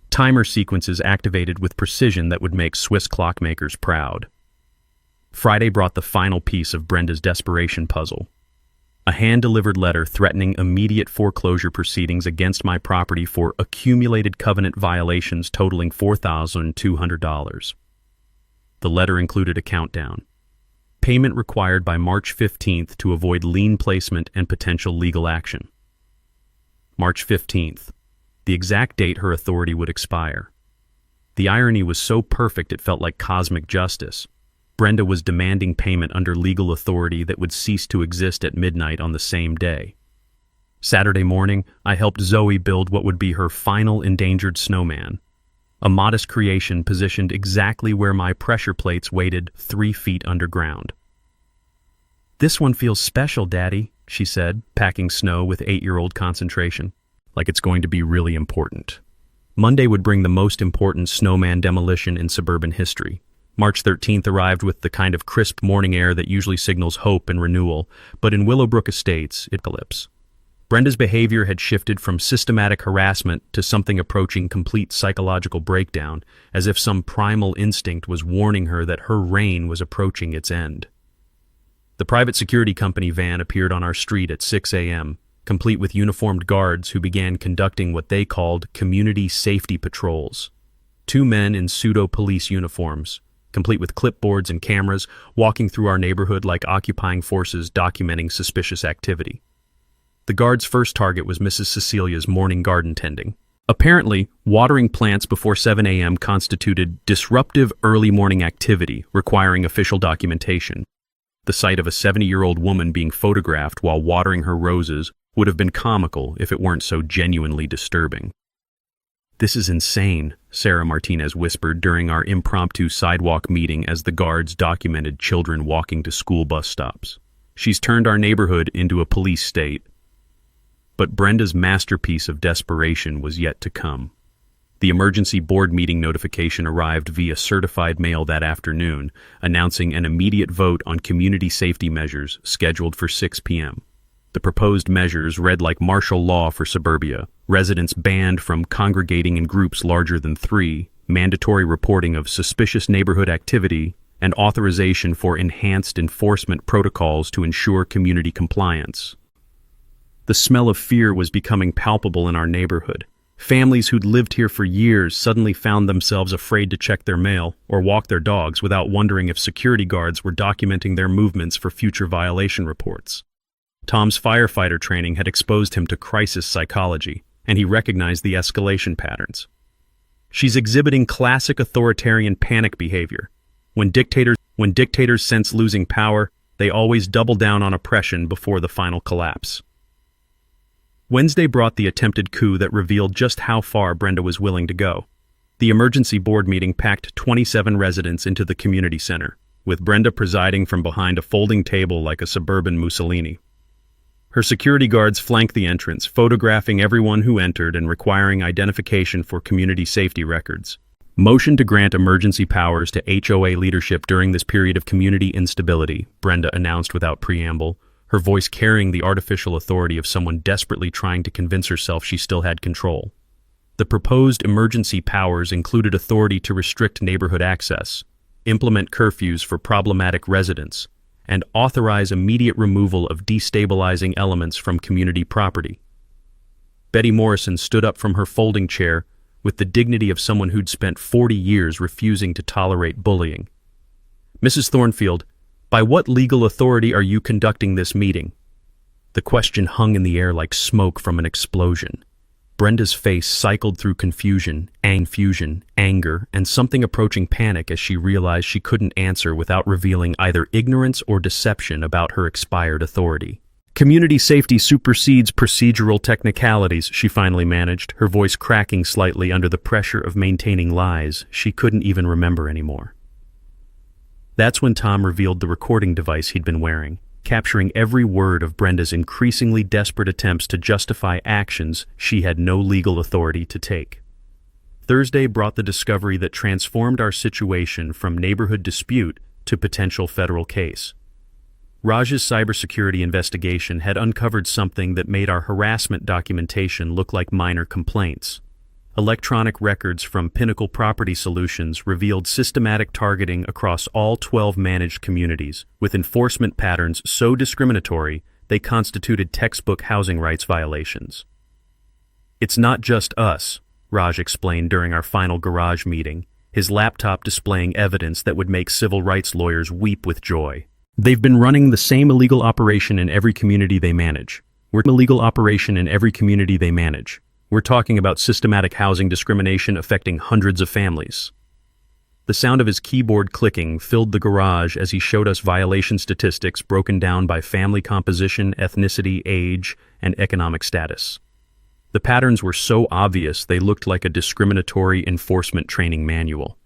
Timer sequences activated with precision that would make Swiss clockmakers proud. Friday brought the final piece of Brenda's desperation puzzle. A hand-delivered letter threatening immediate foreclosure proceedings against my property for accumulated covenant violations totaling $4,200. The letter included a countdown. Payment required by March 15th to avoid lien placement and potential legal action. March 15th, the exact date her authority would expire. The irony was so perfect it felt like cosmic justice. Brenda was demanding payment under legal authority that would cease to exist at midnight on the same day. Saturday morning, I helped Zoe build what would be her final endangered snowman, a modest creation positioned exactly where my pressure plates waited 3 feet underground. "This one feels special, Daddy," she said, packing snow with 8-year-old concentration, like it's going to be really important. Monday would bring the most important snowman demolition in suburban history. March 13th arrived with the kind of crisp morning air that usually signals hope and renewal, but in Willowbrook Estates, it collapsed. Brenda's behavior had shifted from systematic harassment to something approaching complete psychological breakdown, as if some primal instinct was warning her that her reign was approaching its end. The private security company van appeared on our street at 6 a.m., complete with uniformed guards who began conducting what they called community safety patrols. 2 men in pseudo-police uniforms, complete with clipboards and cameras, walking through our neighborhood like occupying forces documenting suspicious activity. The guard's first target was Mrs. Cecilia's morning garden tending. Apparently, watering plants before 7 a.m. constituted disruptive early morning activity requiring official documentation. The sight of a 70-year-old woman being photographed while watering her roses would have been comical if it weren't so genuinely disturbing. "This is insane," Sarah Martinez whispered during our impromptu sidewalk meeting as the guards documented children walking to school bus stops. "She's turned our neighborhood into a police state." But Brenda's masterpiece of desperation was yet to come. The emergency board meeting notification arrived via certified mail that afternoon, announcing an immediate vote on community safety measures scheduled for 6 p.m. The proposed measures read like martial law for suburbia: residents banned from congregating in groups larger than 3, mandatory reporting of suspicious neighborhood activity, and authorization for enhanced enforcement protocols to ensure community compliance. The smell of fear was becoming palpable in our neighborhood. Families who'd lived here for years suddenly found themselves afraid to check their mail or walk their dogs without wondering if security guards were documenting their movements for future violation reports. Tom's firefighter training had exposed him to crisis psychology, and he recognized the escalation patterns. She's exhibiting classic authoritarian panic behavior. When dictators sense losing power, they always double down on oppression before the final collapse. Wednesday brought the attempted coup that revealed just how far Brenda was willing to go. The emergency board meeting packed 27 residents into the community center, with Brenda presiding from behind a folding table like a suburban Mussolini. Her security guards flanked the entrance, photographing everyone who entered and requiring identification for community safety records. Motion to grant emergency powers to HOA leadership during this period of community instability, Brenda announced without preamble, her voice carrying the artificial authority of someone desperately trying to convince herself she still had control. The proposed emergency powers included authority to restrict neighborhood access, implement curfews for problematic residents, and authorize immediate removal of destabilizing elements from community property. Betty Morrison stood up from her folding chair with the dignity of someone who'd spent 40 years refusing to tolerate bullying. "Mrs. Thornfield, by what legal authority are you conducting this meeting?" The question hung in the air like smoke from an explosion. Brenda's face cycled through confusion, anger, and something approaching panic as she realized she couldn't answer without revealing either ignorance or deception about her expired authority. "Community safety supersedes procedural technicalities," she finally managed, her voice cracking slightly under the pressure of maintaining lies she couldn't even remember anymore. That's when Tom revealed the recording device he'd been wearing, capturing every word of Brenda's increasingly desperate attempts to justify actions she had no legal authority to take. Thursday brought the discovery that transformed our situation from neighborhood dispute to potential federal case. Raj's cybersecurity investigation had uncovered something that made our harassment documentation look like minor complaints. Electronic records from Pinnacle Property Solutions revealed systematic targeting across all 12 managed communities, with enforcement patterns so discriminatory they constituted textbook housing rights violations. "It's not just us," Raj explained during our final garage meeting, his laptop displaying evidence that would make civil rights lawyers weep with joy. "They've been running the same illegal operation in every community they manage. We're talking about systematic housing discrimination affecting hundreds of families." The sound of his keyboard clicking filled the garage as he showed us violation statistics broken down by family composition, ethnicity, age, and economic status. The patterns were so obvious they looked like a discriminatory enforcement training manual.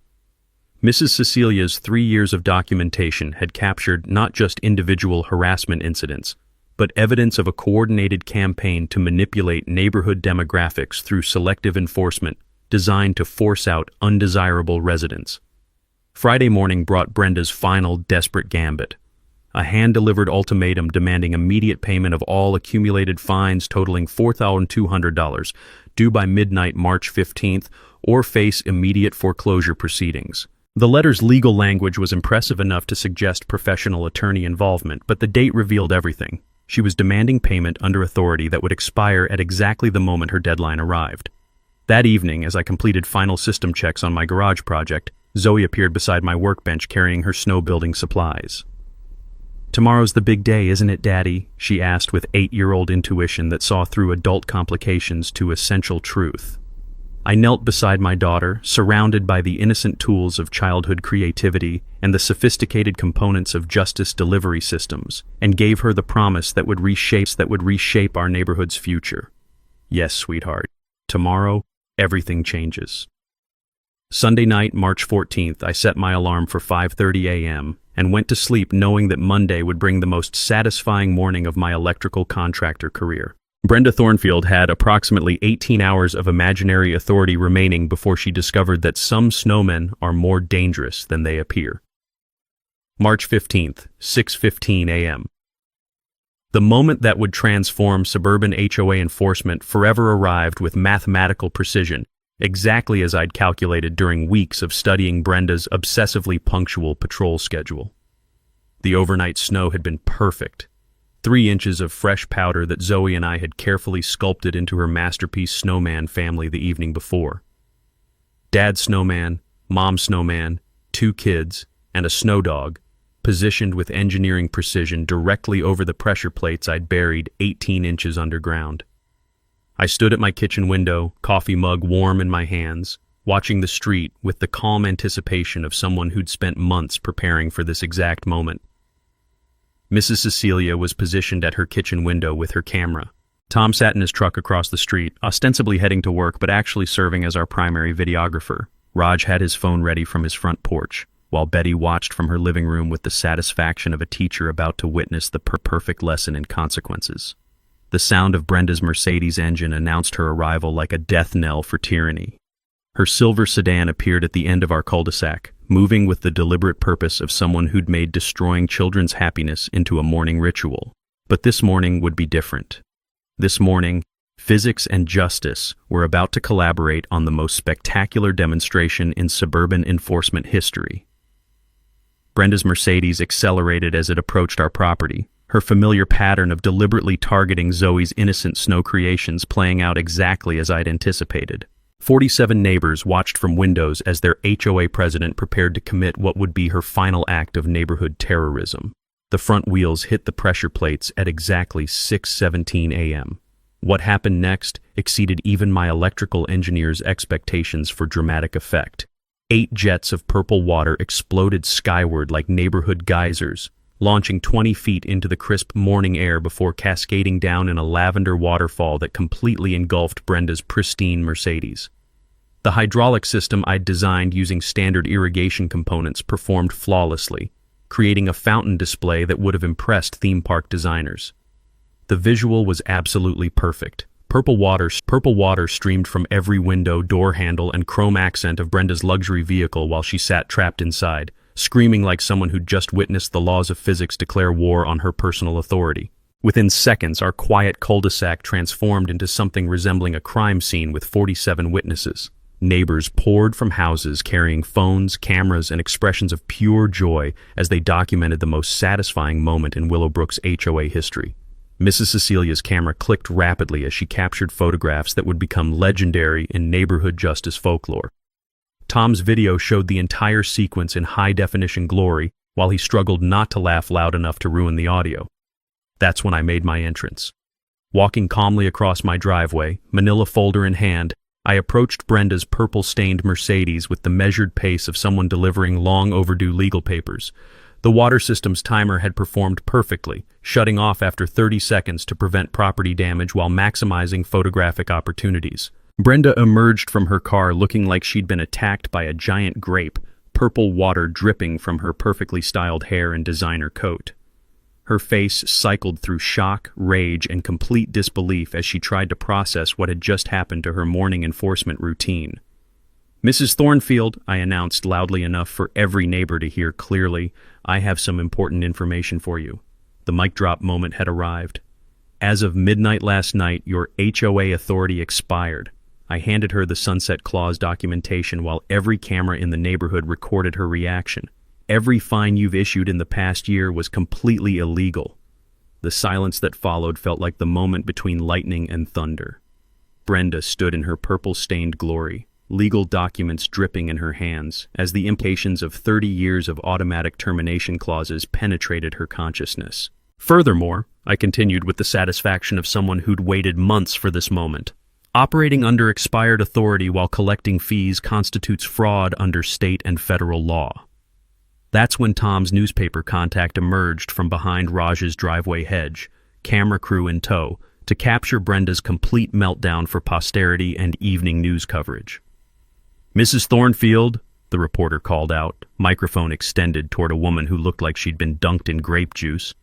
Mrs. Cecilia's 3 years of documentation had captured not just individual harassment incidents, but evidence of a coordinated campaign to manipulate neighborhood demographics through selective enforcement designed to force out undesirable residents. Friday morning brought Brenda's final desperate gambit, a hand-delivered ultimatum demanding immediate payment of all accumulated fines totaling $4,200, due by midnight March 15th, or face immediate foreclosure proceedings. The letter's legal language was impressive enough to suggest professional attorney involvement, but the date revealed everything. She was demanding payment under authority that would expire at exactly the moment her deadline arrived. That evening, as I completed final system checks on my garage project, Zoe appeared beside my workbench carrying her snow-building supplies. "Tomorrow's the big day, isn't it, Daddy?" she asked with 8-year-old intuition that saw through adult complications to essential truth. I knelt beside my daughter, surrounded by the innocent tools of childhood creativity and the sophisticated components of justice delivery systems, and gave her the promise that would reshape our neighborhood's future. "Yes, sweetheart. Tomorrow, everything changes." Sunday night, March 14th, I set my alarm for 5:30 a.m. and went to sleep knowing that Monday would bring the most satisfying morning of my electrical contractor career. Brenda Thornfield had approximately 18 hours of imaginary authority remaining before she discovered that some snowmen are more dangerous than they appear. March 15th, 6:15 a.m. The moment that would transform suburban HOA enforcement forever arrived with mathematical precision, exactly as I'd calculated during weeks of studying Brenda's obsessively punctual patrol schedule. The overnight snow had been perfect. 3 inches of fresh powder that Zoe and I had carefully sculpted into her masterpiece snowman family the evening before. Dad snowman, mom snowman, 2 kids, and a snow dog, positioned with engineering precision directly over the pressure plates I'd buried 18 inches underground. I stood at my kitchen window, coffee mug warm in my hands, watching the street with the calm anticipation of someone who'd spent months preparing for this exact moment. Mrs. Cecilia was positioned at her kitchen window with her camera. Tom sat in his truck across the street, ostensibly heading to work but actually serving as our primary videographer. Raj had his phone ready from his front porch, while Betty watched from her living room with the satisfaction of a teacher about to witness the perfect lesson in consequences. The sound of Brenda's Mercedes engine announced her arrival like a death knell for tyranny. Her silver sedan appeared at the end of our cul-de-sac, moving with the deliberate purpose of someone who'd made destroying children's happiness into a morning ritual. But this morning would be different. This morning, physics and justice were about to collaborate on the most spectacular demonstration in suburban enforcement history. Brenda's Mercedes accelerated as it approached our property, her familiar pattern of deliberately targeting Zoe's innocent snow creations playing out exactly as I'd anticipated. 47 neighbors watched from windows as their HOA president prepared to commit what would be her final act of neighborhood terrorism. The front wheels hit the pressure plates at exactly 6:17 a.m. What happened next exceeded even my electrical engineer's expectations for dramatic effect. 8 jets of purple water exploded skyward like neighborhood geysers, launching 20 feet into the crisp morning air before cascading down in a lavender waterfall that completely engulfed Brenda's pristine Mercedes. The hydraulic system I'd designed using standard irrigation components performed flawlessly, creating a fountain display that would have impressed theme park designers. The visual was absolutely perfect. Purple water streamed from every window, door handle, and chrome accent of Brenda's luxury vehicle while she sat trapped inside, screaming like someone who'd just witnessed the laws of physics declare war on her personal authority. Within seconds, our quiet cul-de-sac transformed into something resembling a crime scene with 47 witnesses. Neighbors poured from houses carrying phones, cameras, and expressions of pure joy as they documented the most satisfying moment in Willowbrook's HOA history. Mrs. Cecilia's camera clicked rapidly as she captured photographs that would become legendary in neighborhood justice folklore. Tom's video showed the entire sequence in high-definition glory while he struggled not to laugh loud enough to ruin the audio. That's when I made my entrance. Walking calmly across my driveway, manila folder in hand, I approached Brenda's purple-stained Mercedes with the measured pace of someone delivering long-overdue legal papers. The water system's timer had performed perfectly, shutting off after 30 seconds to prevent property damage while maximizing photographic opportunities. Brenda emerged from her car looking like she'd been attacked by a giant grape, purple water dripping from her perfectly styled hair and designer coat. Her face cycled through shock, rage, and complete disbelief as she tried to process what had just happened to her morning enforcement routine. "Mrs. Thornfield," I announced loudly enough for every neighbor to hear clearly, "I have some important information for you." The mic drop moment had arrived. "As of midnight last night, your HOA authority expired." I handed her the Sunset Clause documentation while every camera in the neighborhood recorded her reaction. "Every fine you've issued in the past year was completely illegal." The silence that followed felt like the moment between lightning and thunder. Brenda stood in her purple-stained glory, legal documents dripping in her hands, as the implications of 30 years of automatic termination clauses penetrated her consciousness. "Furthermore," I continued with the satisfaction of someone who'd waited months for this moment, "operating under expired authority while collecting fees constitutes fraud under state and federal law." That's when Tom's newspaper contact emerged from behind Raj's driveway hedge, camera crew in tow, to capture Brenda's complete meltdown for posterity and evening news coverage. "Mrs. Thornfield," the reporter called out, microphone extended toward a woman who looked like she'd been dunked in grape juice,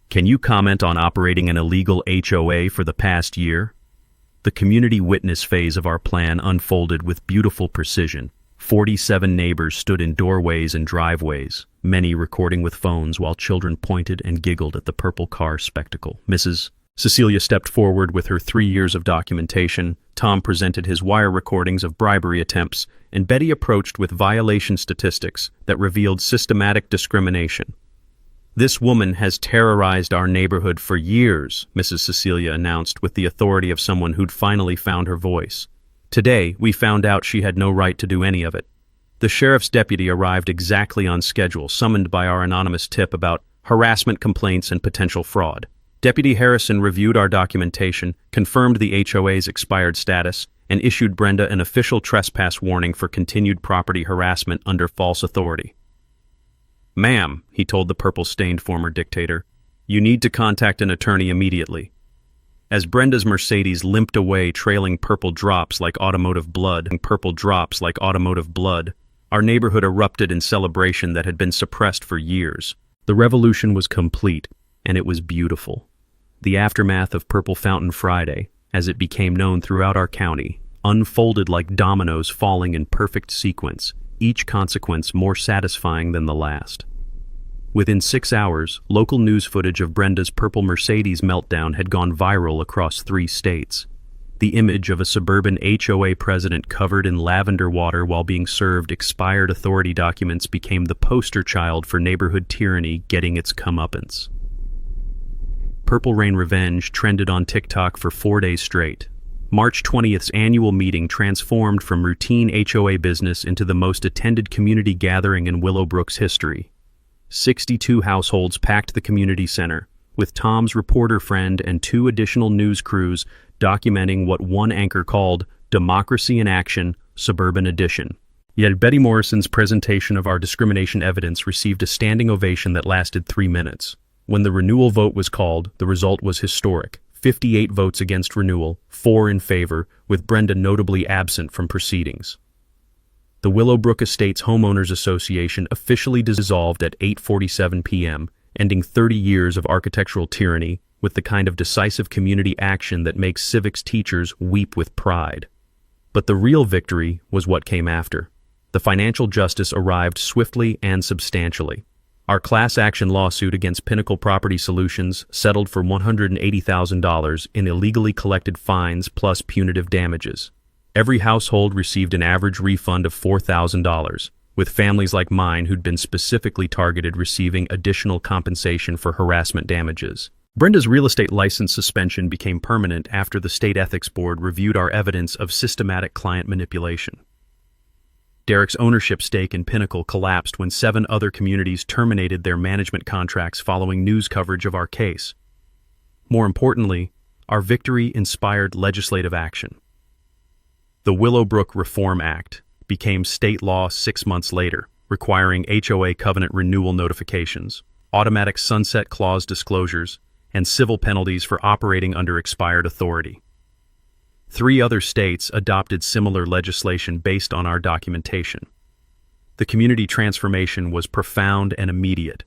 "can you comment on operating an illegal HOA for the past year?" The community witness phase of our plan unfolded with beautiful precision. 47 neighbors stood in doorways and driveways, many recording with phones while children pointed and giggled at the purple car spectacle. Mrs. Cecilia stepped forward with her 3 years of documentation, Tom presented his wire recordings of bribery attempts, and Betty approached with violation statistics that revealed systematic discrimination. "This woman has terrorized our neighborhood for years," Mrs. Cecilia announced with the authority of someone who'd finally found her voice. "Today, we found out she had no right to do any of it." The sheriff's deputy arrived exactly on schedule, summoned by our anonymous tip about harassment complaints and potential fraud. Deputy Harrison reviewed our documentation, confirmed the HOA's expired status, and issued Brenda an official trespass warning for continued property harassment under false authority. "Ma'am," he told the purple-stained former dictator, "you need to contact an attorney immediately." As Brenda's Mercedes limped away trailing purple drops like automotive blood, our neighborhood erupted in celebration that had been suppressed for years. The revolution was complete, and it was beautiful. The aftermath of Purple Fountain Friday, as it became known throughout our county, unfolded like dominoes falling in perfect sequence, each consequence more satisfying than the last. Within 6 hours, local news footage of Brenda's purple Mercedes meltdown had gone viral across 3 states. The image of a suburban HOA president covered in lavender water while being served expired authority documents became the poster child for neighborhood tyranny getting its comeuppance. Purple Rain Revenge trended on TikTok for 4 days straight. March 20th's annual meeting transformed from routine HOA business into the most attended community gathering in Willowbrook's history. 62 households packed the community center, with Tom's reporter friend and 2 additional news crews documenting what one anchor called Democracy in Action, Suburban Edition. Yet Betty Morrison's presentation of our discrimination evidence received a standing ovation that lasted 3 minutes. When the renewal vote was called, the result was historic. 58 votes against renewal, 4 in favor, with Brenda notably absent from proceedings. The Willowbrook Estates Homeowners Association officially dissolved at 8:47 p.m., ending 30 years of architectural tyranny with the kind of decisive community action that makes civics teachers weep with pride. But the real victory was what came after. The financial justice arrived swiftly and substantially. Our class action lawsuit against Pinnacle Property Solutions settled for $180,000 in illegally collected fines plus punitive damages. Every household received an average refund of $4,000, with families like mine who'd been specifically targeted receiving additional compensation for harassment damages. Brenda's real estate license suspension became permanent after the State Ethics Board reviewed our evidence of systematic client manipulation. Derek's ownership stake in Pinnacle collapsed when 7 other communities terminated their management contracts following news coverage of our case. More importantly, our victory inspired legislative action. The Willowbrook Reform Act became state law 6 months later, requiring HOA covenant renewal notifications, automatic sunset clause disclosures, and civil penalties for operating under expired authority. 3 other states adopted similar legislation based on our documentation. The community transformation was profound and immediate.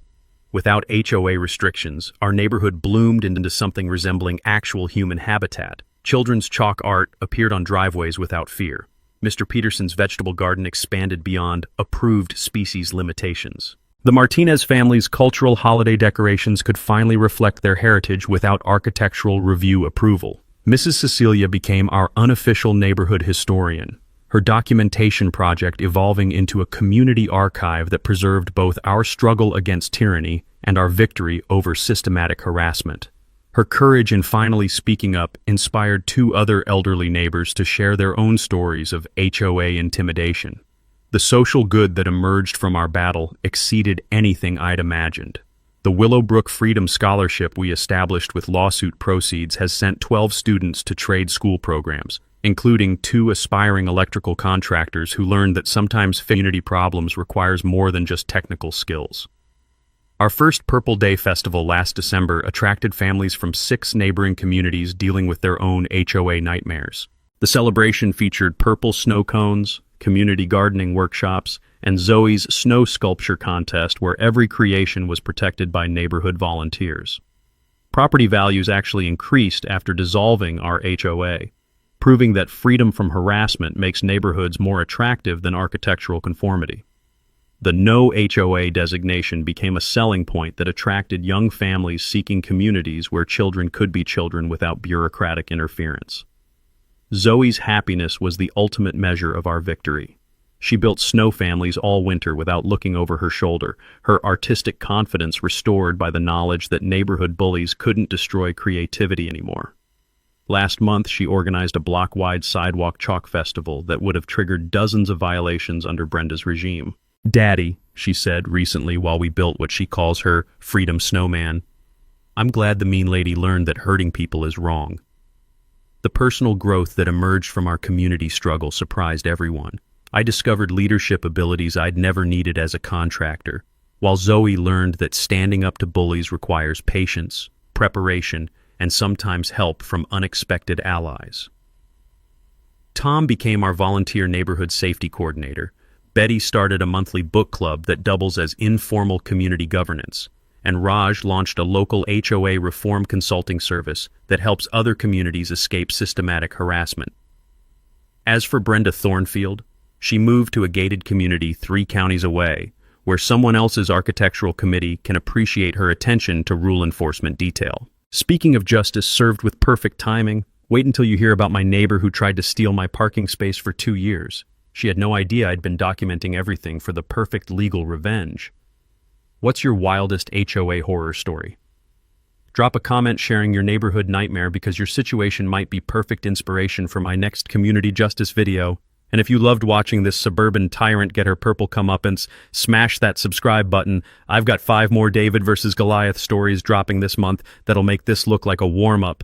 Without HOA restrictions, our neighborhood bloomed into something resembling actual human habitat. Children's chalk art appeared on driveways without fear. Mr. Peterson's vegetable garden expanded beyond approved species limitations. The Martinez family's cultural holiday decorations could finally reflect their heritage without architectural review approval. Mrs. Cecilia became our unofficial neighborhood historian, her documentation project evolving into a community archive that preserved both our struggle against tyranny and our victory over systematic harassment. Her courage in finally speaking up inspired 2 other elderly neighbors to share their own stories of HOA intimidation. The social good that emerged from our battle exceeded anything I'd imagined. The Willowbrook Freedom Scholarship we established with lawsuit proceeds has sent 12 students to trade school programs, including 2 aspiring electrical contractors who learned that sometimes community problems requires more than just technical skills. Our first Purple Day Festival last December attracted families from 6 neighboring communities dealing with their own HOA nightmares. The celebration featured purple snow cones, community gardening workshops, and Zoe's snow sculpture contest where every creation was protected by neighborhood volunteers. Property values actually increased after dissolving our HOA, proving that freedom from harassment makes neighborhoods more attractive than architectural conformity. The no HOA designation became a selling point that attracted young families seeking communities where children could be children without bureaucratic interference. Zoe's happiness was the ultimate measure of our victory. She built snow families all winter without looking over her shoulder, her artistic confidence restored by the knowledge that neighborhood bullies couldn't destroy creativity anymore. Last month, she organized a block-wide sidewalk chalk festival that would have triggered dozens of violations under Brenda's regime. "Daddy," she said recently while we built what she calls her Freedom Snowman, "I'm glad the mean lady learned that hurting people is wrong." The personal growth that emerged from our community struggle surprised everyone. I discovered leadership abilities I'd never needed as a contractor, while Zoe learned that standing up to bullies requires patience, preparation, and sometimes help from unexpected allies. Tom became our volunteer neighborhood safety coordinator. Betty started a monthly book club that doubles as informal community governance, and Raj launched a local HOA reform consulting service that helps other communities escape systematic harassment. As for Brenda Thornfield, she moved to a gated community 3 counties away, where someone else's architectural committee can appreciate her attention to rule enforcement detail. Speaking of justice served with perfect timing, wait until you hear about my neighbor who tried to steal my parking space for 2 years. She had no idea I'd been documenting everything for the perfect legal revenge. What's your wildest HOA horror story? Drop a comment sharing your neighborhood nightmare because your situation might be perfect inspiration for my next community justice video. And if you loved watching this suburban tyrant get her purple comeuppance, smash that subscribe button. I've got 5 more David versus Goliath stories dropping this month that'll make this look like a warm-up.